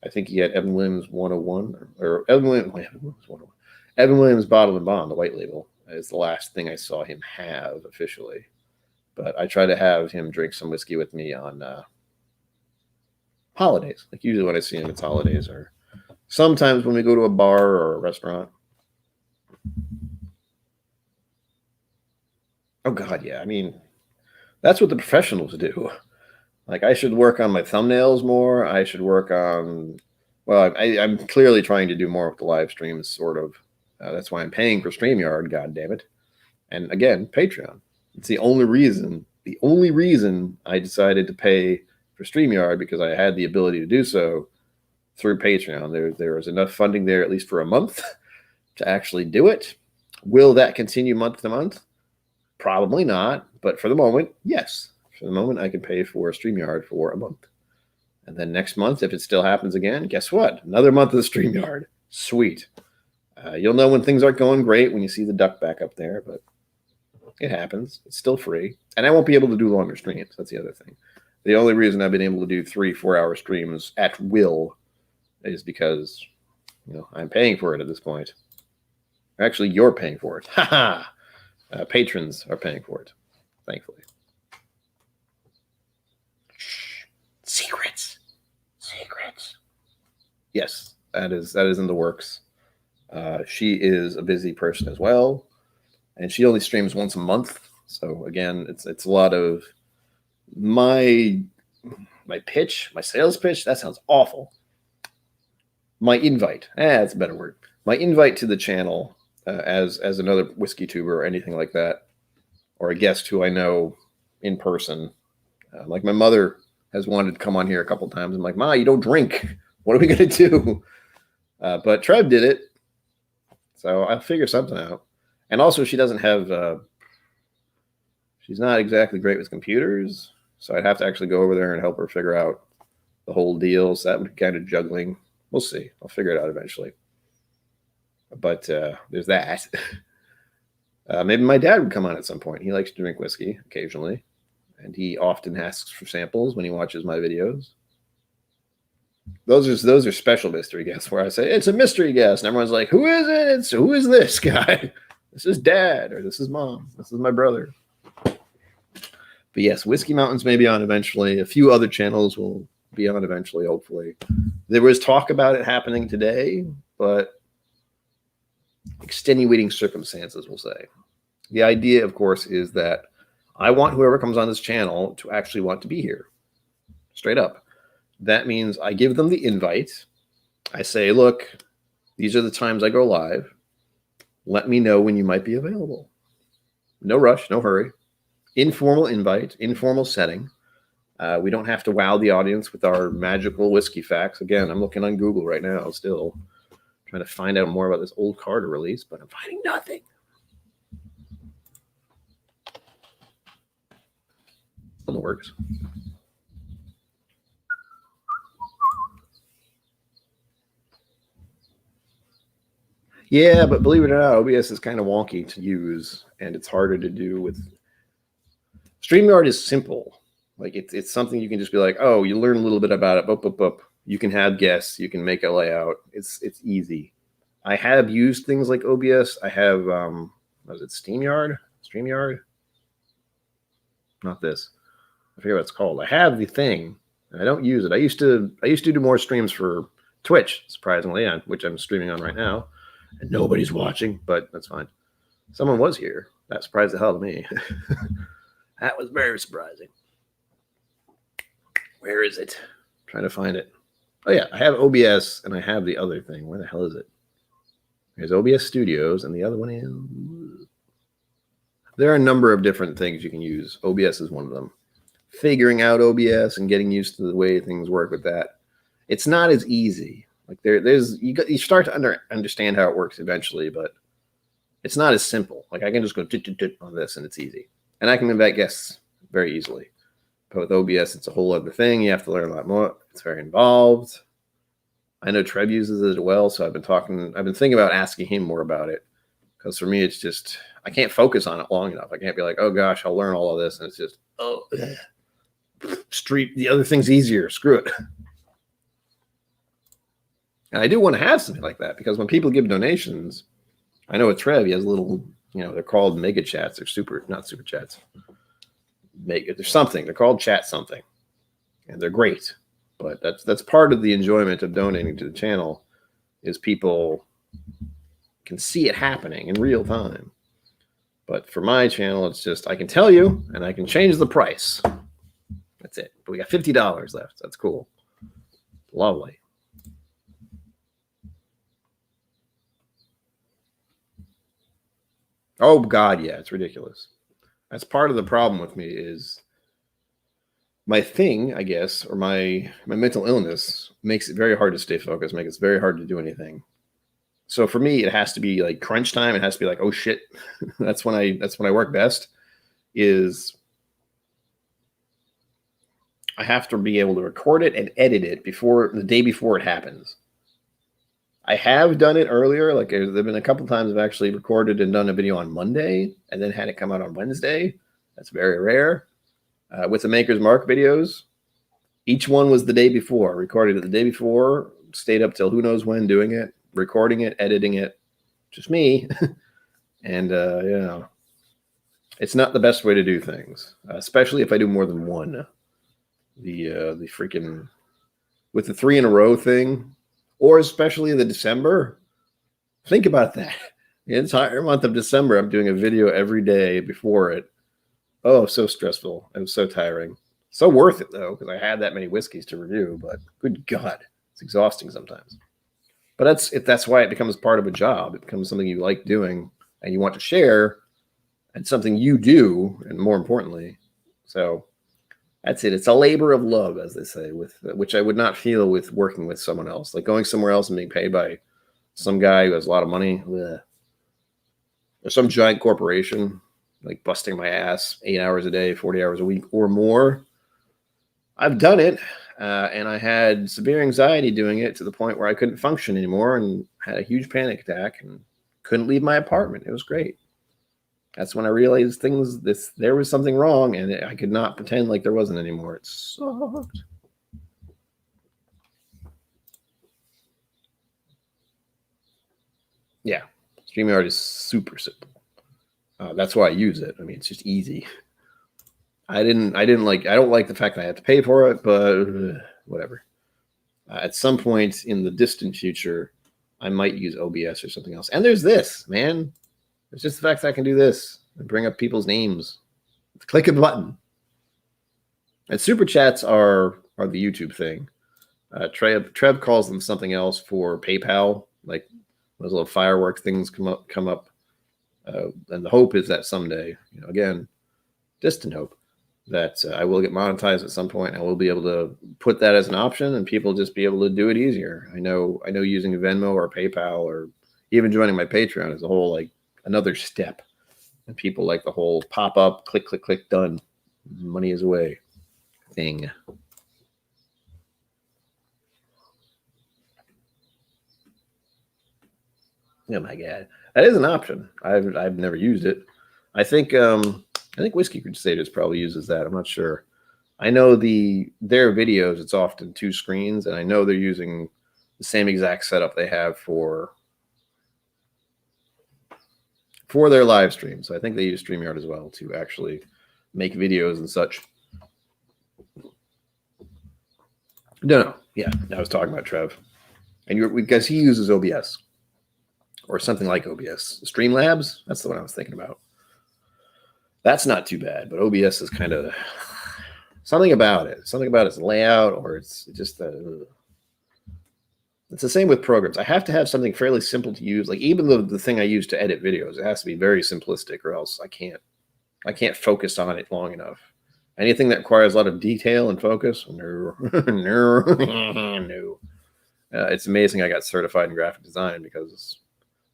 I think he had Evan Williams 101 or Evan Williams 101. Evan Williams Bottle and Bond, the white label, is the last thing I saw him have officially. But I try to have him drink some whiskey with me on holidays. Like usually when I see him, it's holidays or sometimes when we go to a bar or a restaurant. Oh God, yeah. I mean, that's what the professionals do. Like I should work on my thumbnails more. I should work on. Well, I'm clearly trying to do more with the live streams, sort of. That's why I'm paying for StreamYard. God damn it! And again, Patreon. It's the only reason. The only reason I decided to pay for StreamYard because I had the ability to do so through Patreon. There was enough funding there at least for a month to actually do it. Will that continue month to month? Probably not. But for the moment, yes. For the moment, I can pay for StreamYard for a month. And then next month, if it still happens again, guess what? Another month of StreamYard. Sweet. You'll know when things aren't going great when you see the duck back up there, but it happens. It's still free. And I won't be able to do longer streams. That's the other thing. The only reason I've been able to do 3-4 hour streams at will is because, I'm paying for it at this point. Actually, you're paying for it. Ha ha! Patrons are paying for it, thankfully. Secrets. Yes, that is in the works. She is a busy person as well, and she only streams once a month. So again, it's a lot of my pitch, my sales pitch. That sounds awful. My invite, that's a better word. My invite to the channel as another whiskey tuber or anything like that, or a guest who I know in person. Like my mother has wanted to come on here a couple times. I'm like, Ma, you don't drink. What are we gonna do? But Trev did it, so I'll figure something out. And also, she doesn't have. She's not exactly great with computers, so I'd have to actually go over there and help her figure out the whole deal. So that would be kind of juggling. We'll see. I'll figure it out eventually. But there's that. Maybe my dad would come on at some point. He likes to drink whiskey occasionally, and he often asks for samples when he watches my videos. Those are special mystery guests where I say it's a mystery guest, and everyone's like, "Who is it? Who is this guy? This is Dad, or this is Mom. This is my brother." But yes, Whiskey Mountains may be on eventually. A few other channels will be on eventually, hopefully. There was talk about it happening today, but extenuating circumstances, we'll say. The idea, of course, is that I want whoever comes on this channel to actually want to be here. Straight up. That means I give them the invite. I say, look, these are the times I go live. Let me know when you might be available. No rush, no hurry. Informal invite, informal setting. We don't have to wow the audience with our magical whiskey facts. Again, I'm looking on Google right now still, trying to find out more about this old Carter release, but I'm finding nothing. It works. Yeah, but believe it or not, OBS is kind of wonky to use, and it's harder to do with StreamYard is simple. Like it's something you can just be like, oh, you learn a little bit about it. Boop, boop, boop. You can have guests. You can make a layout. It's easy. I have used things like OBS. I have was it StreamYard? Not this. I forget what it's called. I have the thing. And I don't use it. I used to do more streams for Twitch, surprisingly, which I'm streaming on right now. And nobody's watching, but that's fine. Someone was here. That surprised the hell out of me. That was very surprising. Where is it? I'm trying to find it. Oh, yeah. I have OBS, and I have the other thing. Where the hell is it? There's OBS Studios, and the other one is... There are a number of different things you can use. OBS is one of them. Figuring out OBS and getting used to the way things work with that. It's not as easy. Like you start to understand how it works eventually, but it's not as simple. Like I can just go on this, and it's easy. And I can invite guests very easily. But with OBS, it's a whole other thing. You have to learn a lot more. It's very involved. I know Trev uses it as well, so I've been thinking about asking him more about it. Because for me, it's just, I can't focus on it long enough. I can't be like, oh gosh, I'll learn all of this. And it's just, oh, the other thing's easier. Screw it. And I do want to have something like that because when people give donations, I know with Trev, he has little, they're called mega chats. They're not super chats. There's something. They're called chat something. And they're great. But that's part of the enjoyment of donating to the channel is people can see it happening in real time. But for my channel, it's just I can tell you and I can change the price. That's it. But we got $50 left. That's cool. Lovely. Oh God, yeah, it's ridiculous. That's part of the problem with me is my thing, I guess, or my mental illness makes it very hard to stay focused, makes it very hard to do anything. So for me, it has to be like crunch time. It has to be like, oh shit, that's when I work best. Is I have to be able to record it and edit it the day before it happens. I have done it earlier. Like there've been a couple times I've actually recorded and done a video on Monday and then had it come out on Wednesday. That's very rare. With the Maker's Mark videos, each one was the day before. Recorded it the day before, stayed up till who knows when doing it, recording it, editing it. Just me. And, it's not the best way to do things, especially if I do more than one. The freaking, with the 3 in a row thing, or especially the December, Think about that. The entire month of December, I'm doing a video every day before it. Oh, so stressful. It was so tiring. So worth it, though, because I had that many whiskeys to review, but good God, it's exhausting sometimes. But that's why it becomes part of a job. It becomes something you like doing and you want to share, and something you do, and more importantly. So that's it. It's a labor of love, as they say, with which I would not feel with working with someone else. Like going somewhere else and being paid by some guy who has a lot of money, or some giant corporation, like busting my ass 8 hours a day, 40 hours a week or more. I've done it, and I had severe anxiety doing it to the point where I couldn't function anymore and had a huge panic attack and couldn't leave my apartment. It was great. That's when I realized there was something wrong, and I could not pretend like there wasn't anymore. It sucked. Yeah, StreamYard is super simple. That's why I use it. I mean, it's just easy. I don't like the fact that I have to pay for it, but whatever. At some point in the distant future, I might use OBS or something else. And there's this, man. It's just the fact that I can do this and bring up people's names. Click a button. And super chats are the YouTube thing. Trev calls them something else for PayPal, like those little fireworks things come up. And the hope is that someday, again, distant hope, that I will get monetized at some point. I will be able to put that as an option, and people just be able to do it easier. I know using Venmo or PayPal or even joining my Patreon is a whole another step. And people like the whole pop up, click, click, click, done, money is away thing. Oh my God, that is an option. I've never used it. I think Whiskey Crusaders probably uses that. I'm not sure. I know their videos, it's often 2 screens, and I know they're using the same exact setup they have for their live stream. So I think they use StreamYard as well to actually make videos and such. No. Yeah, I was talking about Trev. And because he uses OBS or something like OBS. Streamlabs, that's the one I was thinking about. That's not too bad, but OBS is kind of something about it. Something about its layout, or it's just it's the same with programs. I have to have something fairly simple to use. Like even the thing I use to edit videos, it has to be very simplistic, or else I can't focus on it long enough. Anything that requires a lot of detail and focus, no. It's amazing I got certified in graphic design, because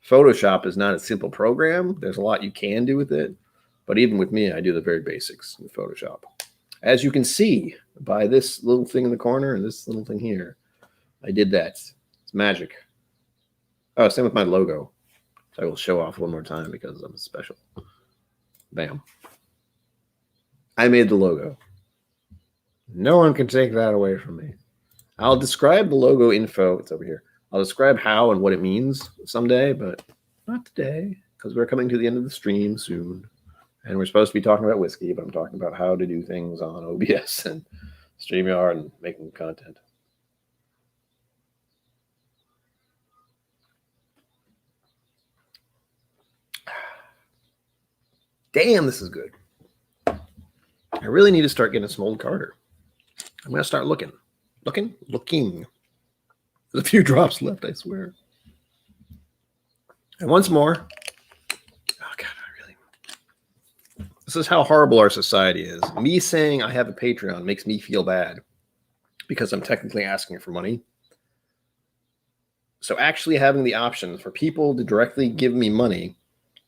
Photoshop is not a simple program. There's a lot you can do with it. But even with me, I do the very basics with Photoshop. As you can see by this little thing in the corner and this little thing here, I did that. It's magic. Oh, same with my logo. So I will show off one more time because I'm special. Bam. I made the logo. No one can take that away from me. I'll describe the logo info. It's over here. I'll describe how and what it means someday, but not today, because we're coming to the end of the stream soon. And we're supposed to be talking about whiskey, but I'm talking about how to do things on OBS and StreamYard and making content. Damn, this is good. I really need to start getting some old Carter. I'm going to start looking. Looking. There's a few drops left, I swear. And once more. Oh, God, this is how horrible our society is. Me saying I have a Patreon makes me feel bad because I'm technically asking for money. So actually having the option for people to directly give me money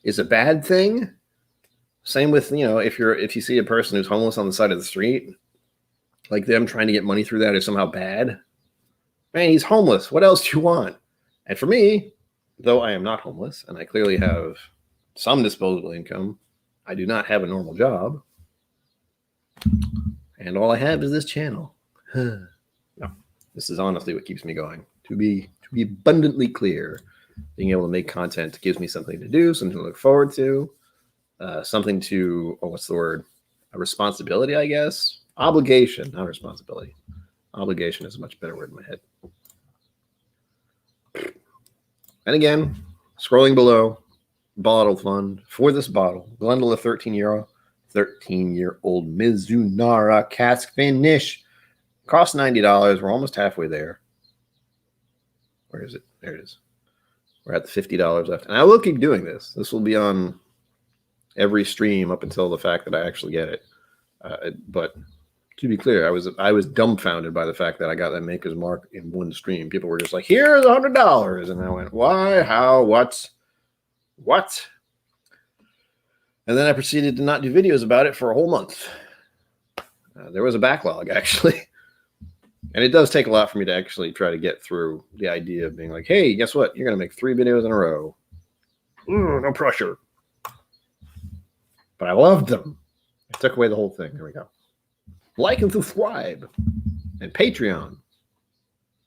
is a bad thing. Same with, if you see a person who's homeless on the side of the street, like them trying to get money through that is somehow bad. Man, he's homeless. What else do you want? And for me, though I am not homeless and I clearly have some disposable income, I do not have a normal job. And all I have is this channel. No, this is honestly what keeps me going. To be abundantly clear, being able to make content gives me something to do, something to look forward to, something to, what's the word? A responsibility, I guess. Obligation, not responsibility. Obligation is a much better word in my head. And again, Scrolling below, bottle fund for this bottle. Glendale, 13-year-old Mizunara cask finish. Cost $90. We're almost halfway there. Where is it? There it is. We're at the $50 left. And I will keep doing this. This will be on every stream up until the fact that I actually get it. But to be clear, I was dumbfounded by the fact that I got that Maker's Mark in one stream. People were just like, here's $100. And I went, why? How? What? And then I proceeded to not do videos about it for a whole month. There was a backlog, actually. And it does take a lot for me to actually try to get through the idea of being like, hey, guess what? You're going to make 3 videos in a row. Ooh, no pressure. But I loved them. I took away the whole thing. There we go. Like and subscribe. And Patreon.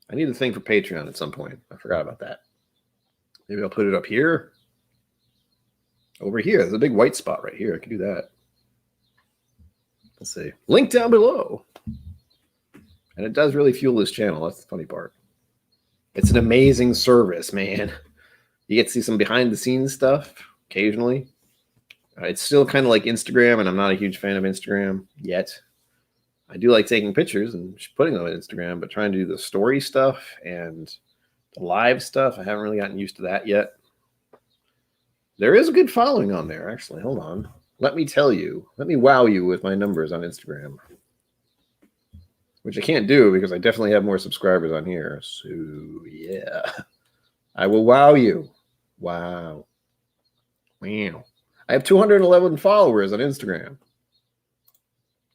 I need a thing for Patreon at some point. I forgot about that. Maybe I'll put it up here. Over here. There's a big white spot right here. I can do that. Let's see. Link down below. And it does really fuel this channel. That's the funny part. It's an amazing service, man. You get to see some behind the scenes stuff occasionally. It's still kind of like Instagram, and I'm not a huge fan of Instagram yet. I do like taking pictures and putting them on Instagram, but trying to do the story stuff and the live stuff, I haven't really gotten used to that yet. There is a good following on there, actually. Hold on. Let me tell you. Let me wow you with my numbers on Instagram. Which I can't do because I definitely have more subscribers on here. So, yeah. I will wow you. Wow. Wow. I have 211 followers on Instagram.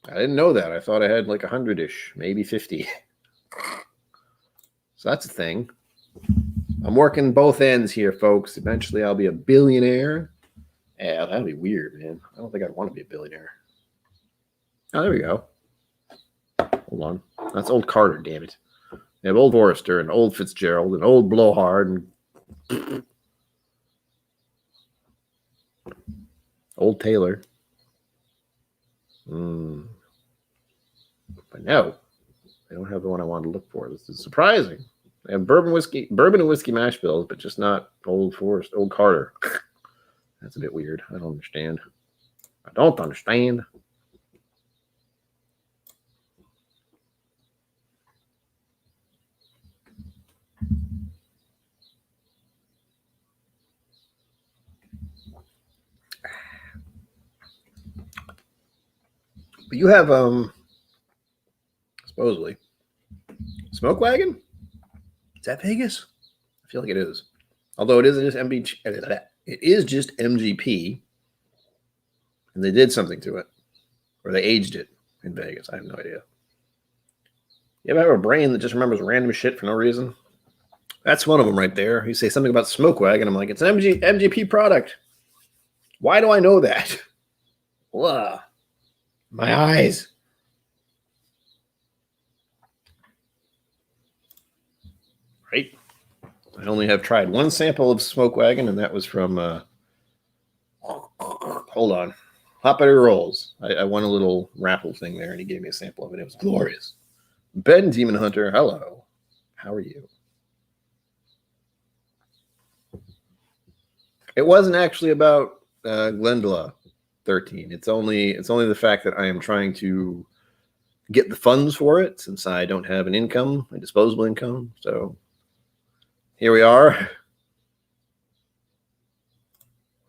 I didn't know that. I thought I had like 100-ish, maybe 50. So that's a thing. I'm working both ends here, folks. Eventually I'll be a billionaire. Yeah, that'd be weird, man. I don't think I'd want to be a billionaire. Oh, there we go. Hold on. That's old Carter, damn it. They have old Forrester and old Fitzgerald and old Blowhard and old Taylor. But no, I don't have the one I wanted to look for. This is surprising. They have bourbon and whiskey mash bills, but just not old Forrest, old Carter. That's a bit weird. I don't understand. But you have supposedly Smoke Wagon? Is that Vegas? I feel like it is. Although it is just MGP, and they did something to it, or they aged it in Vegas. I have no idea. You ever have a brain that just remembers random shit for no reason? That's one of them right there. You say something about Smoke Wagon, I'm like, it's an MGP product. Why do I know that? Blah. My eyes. Right? I only have tried one sample of Smoke Wagon, and that was from, hold on, Hot Butter Rolls. I won a little raffle thing there, and he gave me a sample of it. It was glorious. Ben Demon Hunter, hello. How are you? It wasn't actually about Glendale 13. It's only the fact that I am trying to get the funds for it since I don't have an income, a disposable income. So here we are.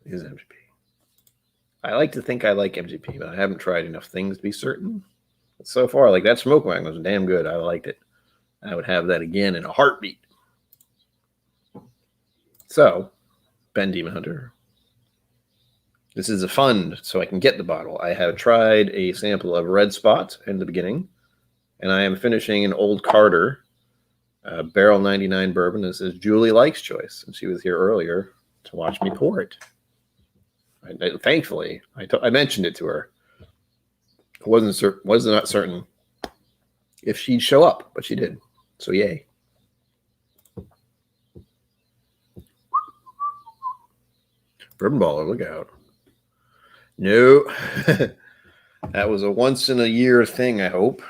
Is MGP. I like to think I like MGP, but I haven't tried enough things to be certain. But so far, like that Smoke Wagon was damn good. I liked it. I would have that again in a heartbeat. So, Ben Demon Hunter. This is a fund, so I can get the bottle. I have tried a sample of Red Spot in the beginning, and I am finishing an Old Carter Barrel 99 bourbon. This is Julie Likes Choice, and she was here earlier to watch me pour it. Thankfully, I mentioned it to her. I was not certain if she'd show up, but she did. So yay. Bourbon baller, look out. No, that was a once in a year thing, I hope.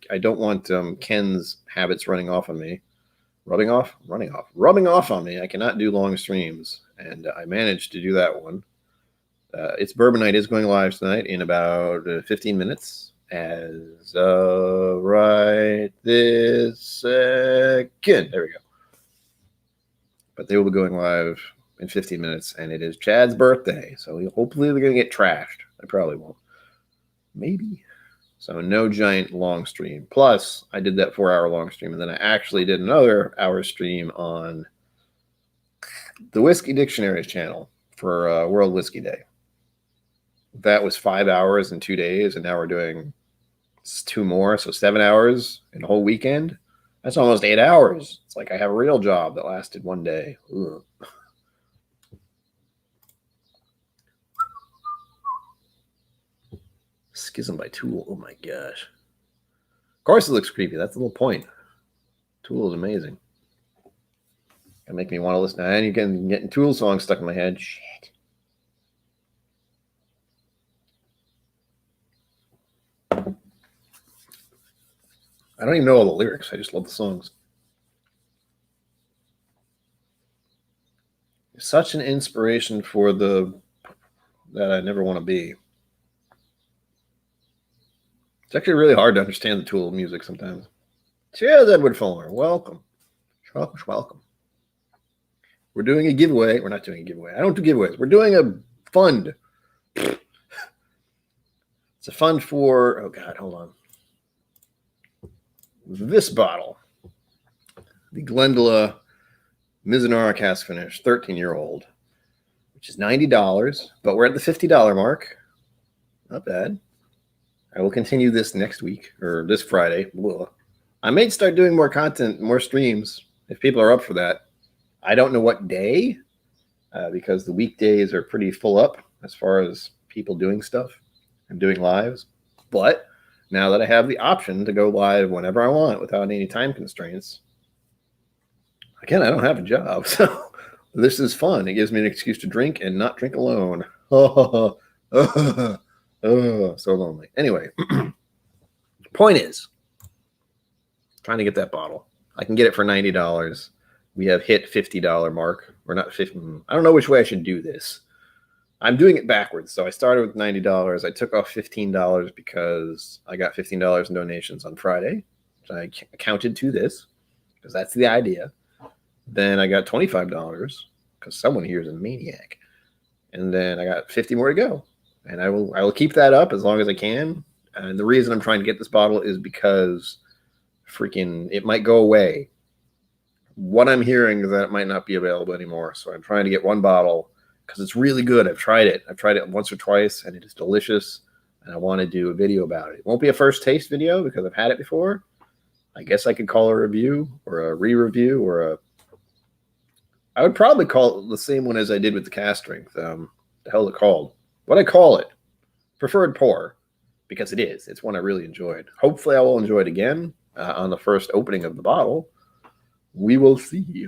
I don't want Ken's habits running off on me. rubbing off on me. I cannot do long streams, and I managed to do that one. It's Bourbon Night is going live tonight in about 15 minutes. As right this second. There we go. But they will be going live in 15 minutes, and it is Chad's birthday. So hopefully they're going to get trashed. I probably won't. Maybe. So no giant long stream. Plus, I did that 4-hour long stream, and then I actually did another hour stream on the Whiskey Dictionaries channel for World Whiskey Day. That was 5 hours in 2 days, and now we're doing 2 more, so 7 hours in a whole weekend. That's almost 8 hours. It's like I have a real job that lasted 1 day. Ugh. Schism by Tool. Oh my gosh. Of course it looks creepy. That's the little point. Tool is amazing. Gonna make me want to listen. And you're getting Tool songs stuck in my head. Shit. I don't even know all the lyrics. I just love the songs. Such an inspiration for that I never want to be. It's actually really hard to understand the Tool music sometimes. Cheers, Edward Fuller. Welcome. Welcome. We're doing a giveaway. We're not doing a giveaway. I don't do giveaways. We're doing a fund. It's a fund for, oh God, hold on. This bottle. The Glendula Mizunara Cask Finish, 13-year-old, which is $90, but we're at the $50 mark. Not bad. I will continue this next week, or this Friday. Blah. I may start doing more content, more streams, if people are up for that. I don't know what day, because the weekdays are pretty full up as far as people doing stuff and doing lives. But now that I have the option to go live whenever I want without any time constraints, again, I don't have a job, so this is fun. It gives me an excuse to drink and not drink alone. Oh, so lonely. Anyway, point is, trying to get that bottle. I can get it for $90. We have hit $50 mark. Or not 50. I don't know which way I should do this. I'm doing it backwards. So I started with $90. I took off $15 because I got $15 in donations on Friday, which I counted to this because that's the idea. Then I got $25 because someone here is a maniac. And then I got 50 more to go. And I will keep that up as long as I can. And the reason I'm trying to get this bottle is because freaking it might go away. What I'm hearing is that it might not be available anymore. So I'm trying to get one bottle because it's really good. I've tried it. I've tried it once or twice, and it is delicious. And I want to do a video about it. It won't be a first taste video because I've had it before. I guess I could call a review or a re-review or I would probably call it the same one as I did with the cast strength. The hell is it called? What I call it, preferred pour, because it is. It's one I really enjoyed. Hopefully I will enjoy it again on the first opening of the bottle. We will see.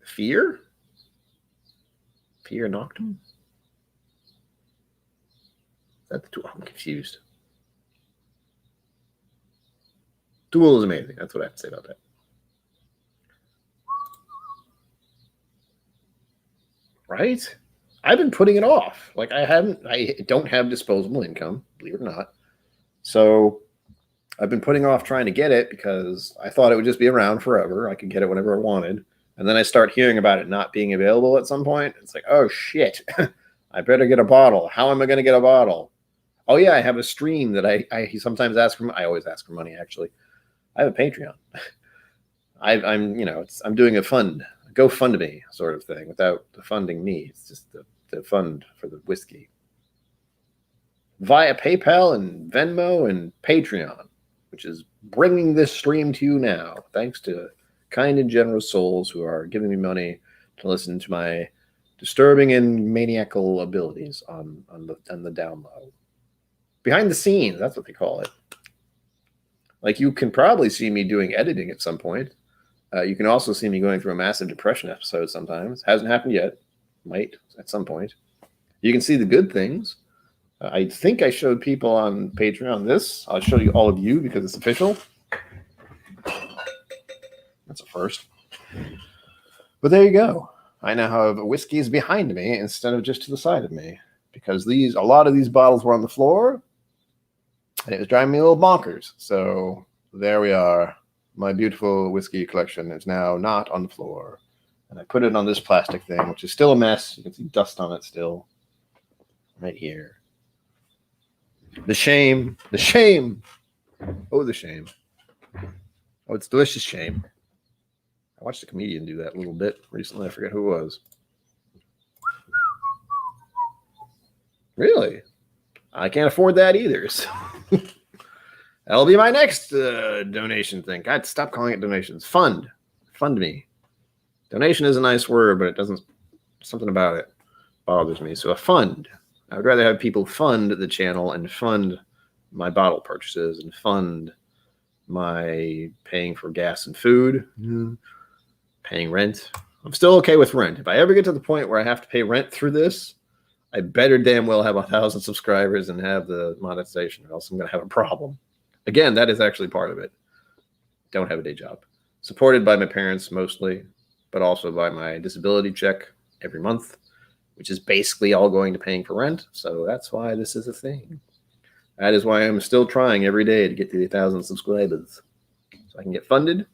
Fear? Fear Noctum? Is that the tool? I'm confused. Tool is amazing. That's what I have to say about that. Right? I've been putting it off. Like I don't have disposable income, believe it or not. So I've been putting off trying to get it because I thought it would just be around forever. I could get it whenever I wanted. And then I start hearing about it not being available at some point. It's like, oh shit, I better get a bottle. How am I going to get a bottle? Oh yeah, I have a stream that I sometimes ask for. I always ask for money, actually. I have a Patreon. I'm doing a fund. GoFundMe sort of thing without the funding me. It's just the fund for the whiskey. Via PayPal and Venmo and Patreon, which is bringing this stream to you now, thanks to kind and generous souls who are giving me money to listen to my disturbing and maniacal abilities on the down low. Behind the scenes, that's what they call it. Like you can probably see me doing editing at some point. You can also see me going through a massive depression episode sometimes. Hasn't happened yet. Might at some point. You can see the good things. I think I showed people on Patreon this. I'll show you all of you because it's official. That's a first. But there you go. I now have whiskeys behind me instead of just to the side of me because a lot of these bottles were on the floor and it was driving me a little bonkers. So there we are. My beautiful whiskey collection is now not on the floor. And I put it on this plastic thing, which is still a mess. You can see dust on it still. Right here. The shame. The shame. Oh, the shame. Oh, it's delicious shame. I watched a comedian do that a little bit recently. I forget who it was. Really? I can't afford that either. So. That'll be my next donation thing. God, stop calling it donations. Fund. Fund me. Donation is a nice word, but it doesn't, something about it bothers me. So a fund. I would rather have people fund the channel and fund my bottle purchases and fund my paying for gas and food, paying rent. I'm still okay with rent. If I ever get to the point where I have to pay rent through this, I better damn well have 1,000 subscribers and have the monetization, or else I'm going to have a problem. Again, that is actually part of it. Don't have a day job. Supported by my parents mostly, but also by my disability check every month, which is basically all going to paying for rent. So that's why this is a thing. That is why I'm still trying every day to get to the 1,000 subscribers so I can get funded.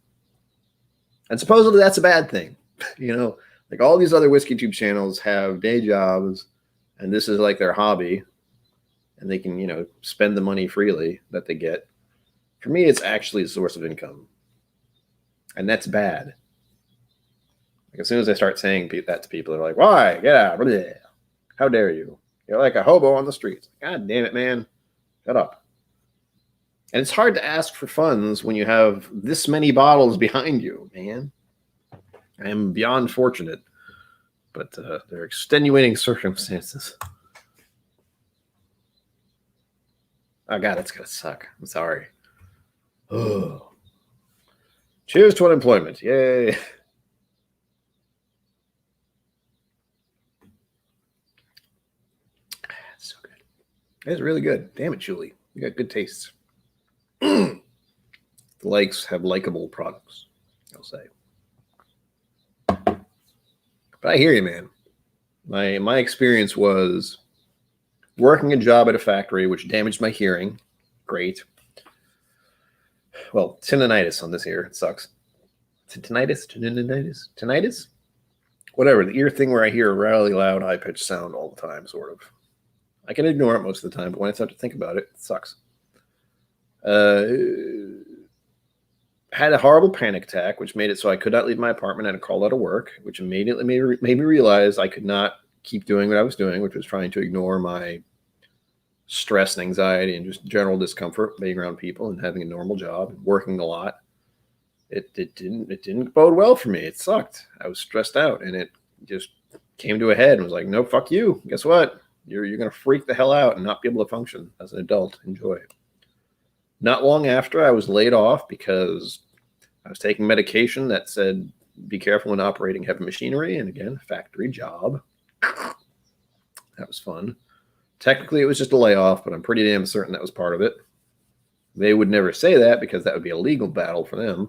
And supposedly that's a bad thing. You know, like all these other whiskey tube channels have day jobs and this is like their hobby and they can, you know, spend the money freely that they get. For me, it's actually a source of income. And that's bad. Like as soon as I start saying that to people, they're like, why? Get out. How dare you? You're like a hobo on the streets. God damn it, man. Shut up. And it's hard to ask for funds when you have this many bottles behind you, man. I am beyond fortunate, but there are extenuating circumstances. Oh, God, that's going to suck. I'm sorry. Oh. Cheers to unemployment. Yay. It's so good. It's really good. Damn it, Julie. You got good tastes. The likes have likable products, I'll say. But I hear you, man. My experience was working a job at a factory, which damaged my hearing. Great. Well, tinnitus on this ear. It sucks. Tinnitus? Whatever. The ear thing where I hear a really loud, high-pitched sound all the time, sort of. I can ignore it most of the time, but when I start to think about it, it sucks. Had a horrible panic attack, which made it so I could not leave my apartment. I had to call out of work, which immediately made me realize I could not keep doing what I was doing, which was trying to ignore my stress and anxiety and just general discomfort being around people and having a normal job and working a lot. It didn't bode well for me. It sucked. I was stressed out, and it just came to a head and was like, no, fuck you. Guess what? You're going to freak the hell out and not be able to function as an adult. Enjoy it. Not long after, I was laid off because I was taking medication that said, be careful when operating heavy machinery. And again, factory job. That was fun. Technically, it was just a layoff, but I'm pretty damn certain that was part of it. They would never say that because that would be a legal battle for them.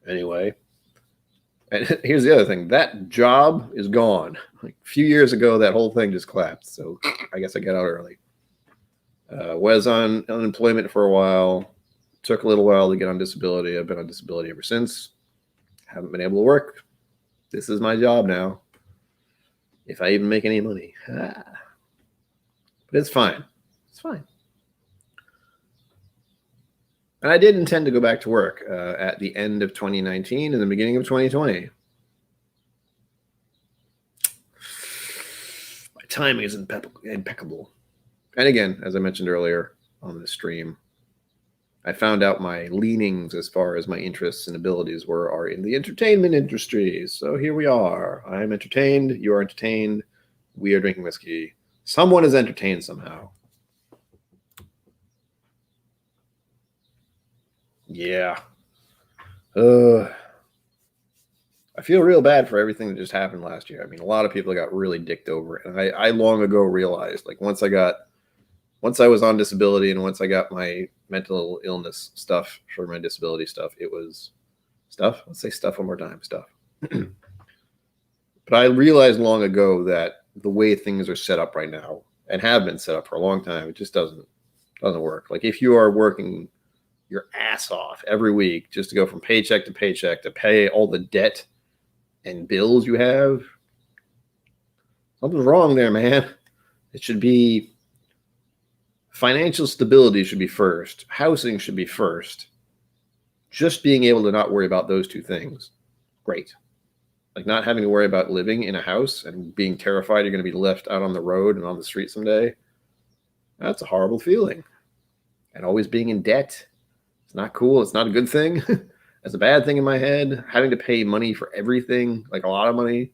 Anyway, and here's the other thing. That job is gone. Like a few years ago, that whole thing just collapsed. So I guess I got out early. Was on unemployment for a while. Took a little while to get on disability. I've been on disability ever since. Haven't been able to work. This is my job now. If I even make any money. But it's fine. It's fine. And I did intend to go back to work at the end of 2019 and the beginning of 2020. My timing is impeccable. And again, as I mentioned earlier on this stream, I found out my leanings as far as my interests and abilities are in the entertainment industry. So here we are. I'm entertained. You are entertained. We are drinking whiskey. Someone is entertained somehow. Yeah. I feel real bad for everything that just happened last year. I mean, a lot of people got really dicked over it. And I long ago realized, like, once I got once I was on disability and once I got my mental illness stuff for my disability stuff, it was stuff. Let's say stuff one more time. Stuff. But I realized long ago that the way things are set up right now and have been set up for a long time, it just doesn't work. Like if you are working your ass off every week just to go from paycheck to paycheck to pay all the debt and bills you have, something's wrong there, man. It should be financial stability should be first. Housing should be first. Just being able to not worry about those two things, great. Like not having to worry about living in a house and being terrified you're going to be left out on the road and on the street someday. That's a horrible feeling. And always being in debt. It's not cool. It's not a good thing. That's a bad thing in my head. Having to pay money for everything, like a lot of money,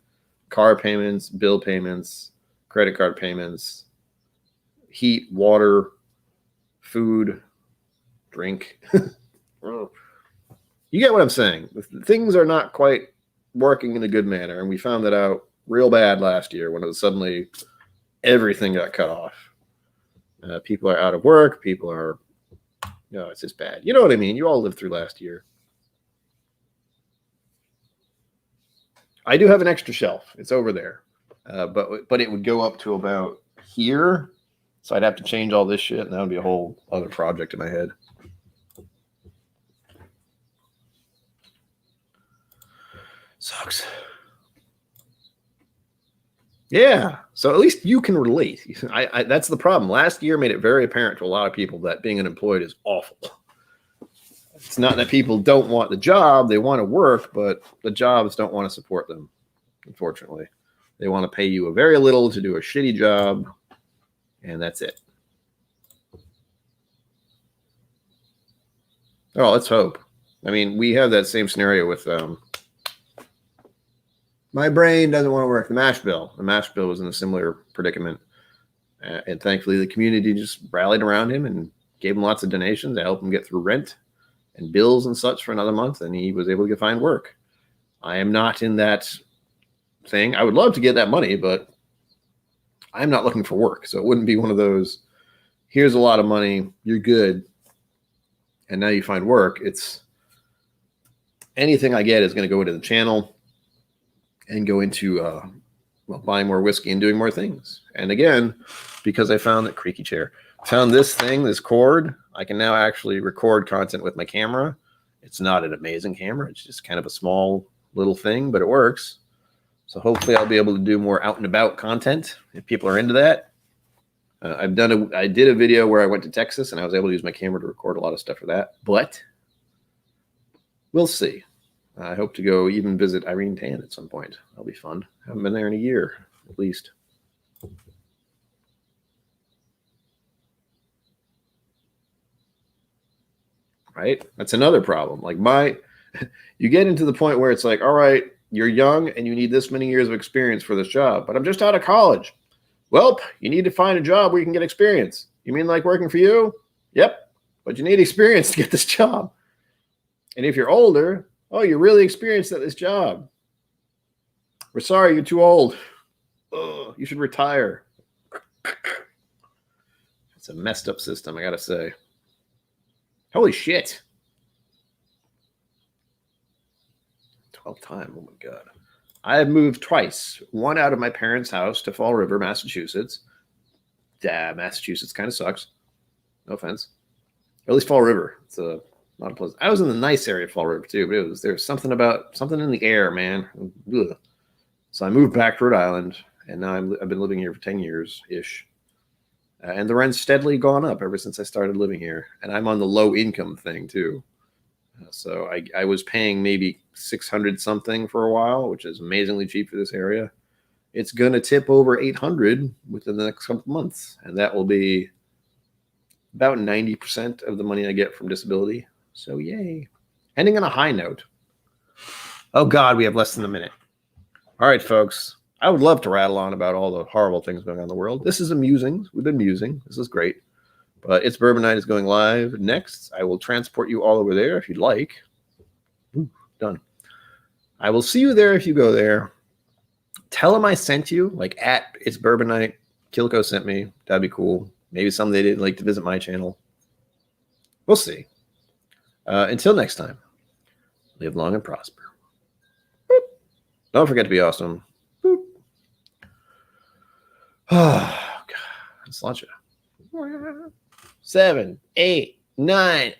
car payments, bill payments, credit card payments, heat, water, food, drink. You get what I'm saying. Things are not quite working in a good manner. And we found that out real bad last year when it was suddenly everything got cut off. People are out of work. People are, it's just bad. You know what I mean? You all lived through last year. I do have an extra shelf. It's over there. But it would go up to about here. So I'd have to change all this shit. And that would be a whole other project in my head. Sucks. Yeah. So at least you can relate. That's the problem. Last year made it very apparent to a lot of people that being unemployed is awful. It's not that people don't want the job. They want to work, but the jobs don't want to support them, unfortunately. They want to pay you a very little to do a shitty job, and that's it. Oh, let's hope. I mean, we have that same scenario with my brain doesn't want to work. The MASH bill. The MASH bill was in a similar predicament. And thankfully, the community just rallied around him and gave him lots of donations to help him get through rent and bills and such for another month. And he was able to find work. I am not in that thing. I would love to get that money, but I'm not looking for work. So it wouldn't be one of those, here's a lot of money, you're good, and now you find work. It's anything I get is going to go into the channel and go into buying more whiskey and doing more things. And again, because I found that creaky chair, found this thing, this cord, I can now actually record content with my camera. It's not an amazing camera. It's just kind of a small little thing, but it works. So hopefully I'll be able to do more out and about content if people are into that. I did a video where I went to Texas and I was able to use my camera to record a lot of stuff for that, but we'll see. I hope to go even visit Irene Tan at some point. That'll be fun. I haven't been there in a year, at least. Right? That's another problem. Like you get into the point where it's like, all right, you're young and you need this many years of experience for this job, but I'm just out of college. Well, you need to find a job where you can get experience. You mean like working for you? Yep. But you need experience to get this job. And if you're older, oh, you're really experienced at this job. We're sorry, you're too old. Oh, you should retire. It's a messed up system, I gotta say. Holy shit. 12th time, oh my God. I have moved twice. One out of my parents' house to Fall River, Massachusetts. Massachusetts kind of sucks. No offense. Or at least Fall River. It's not a pleasant. I was in the nice area of Fall River too, but there's something in the air, man. Ugh. So I moved back to Rhode Island, and now I've been living here for 10 years ish, and the rent's steadily gone up ever since I started living here. And I'm on the low income thing too, so I was paying maybe $600 something for a while, which is amazingly cheap for this area. It's gonna tip over $800 within the next couple of months, and that will be about 90% of the money I get from disability. So yay. Ending on a high note. Oh God, we have less than a minute. All right, folks. I would love to rattle on about all the horrible things going on in the world. This is a Musings. We've been musing. This is great. But It's Bourbon Night is going live next. I will transport you all over there if you'd like. Ooh, done. I will see you there if you go there. Tell them I sent you, like at It's Bourbon Night. KillCo sent me. That'd be cool. Maybe someday they'd like to visit my channel. We'll see. Until next time, live long and prosper. Boop. Don't forget to be awesome. Boop. Oh, God. Let's launch it. 7, 8, 9.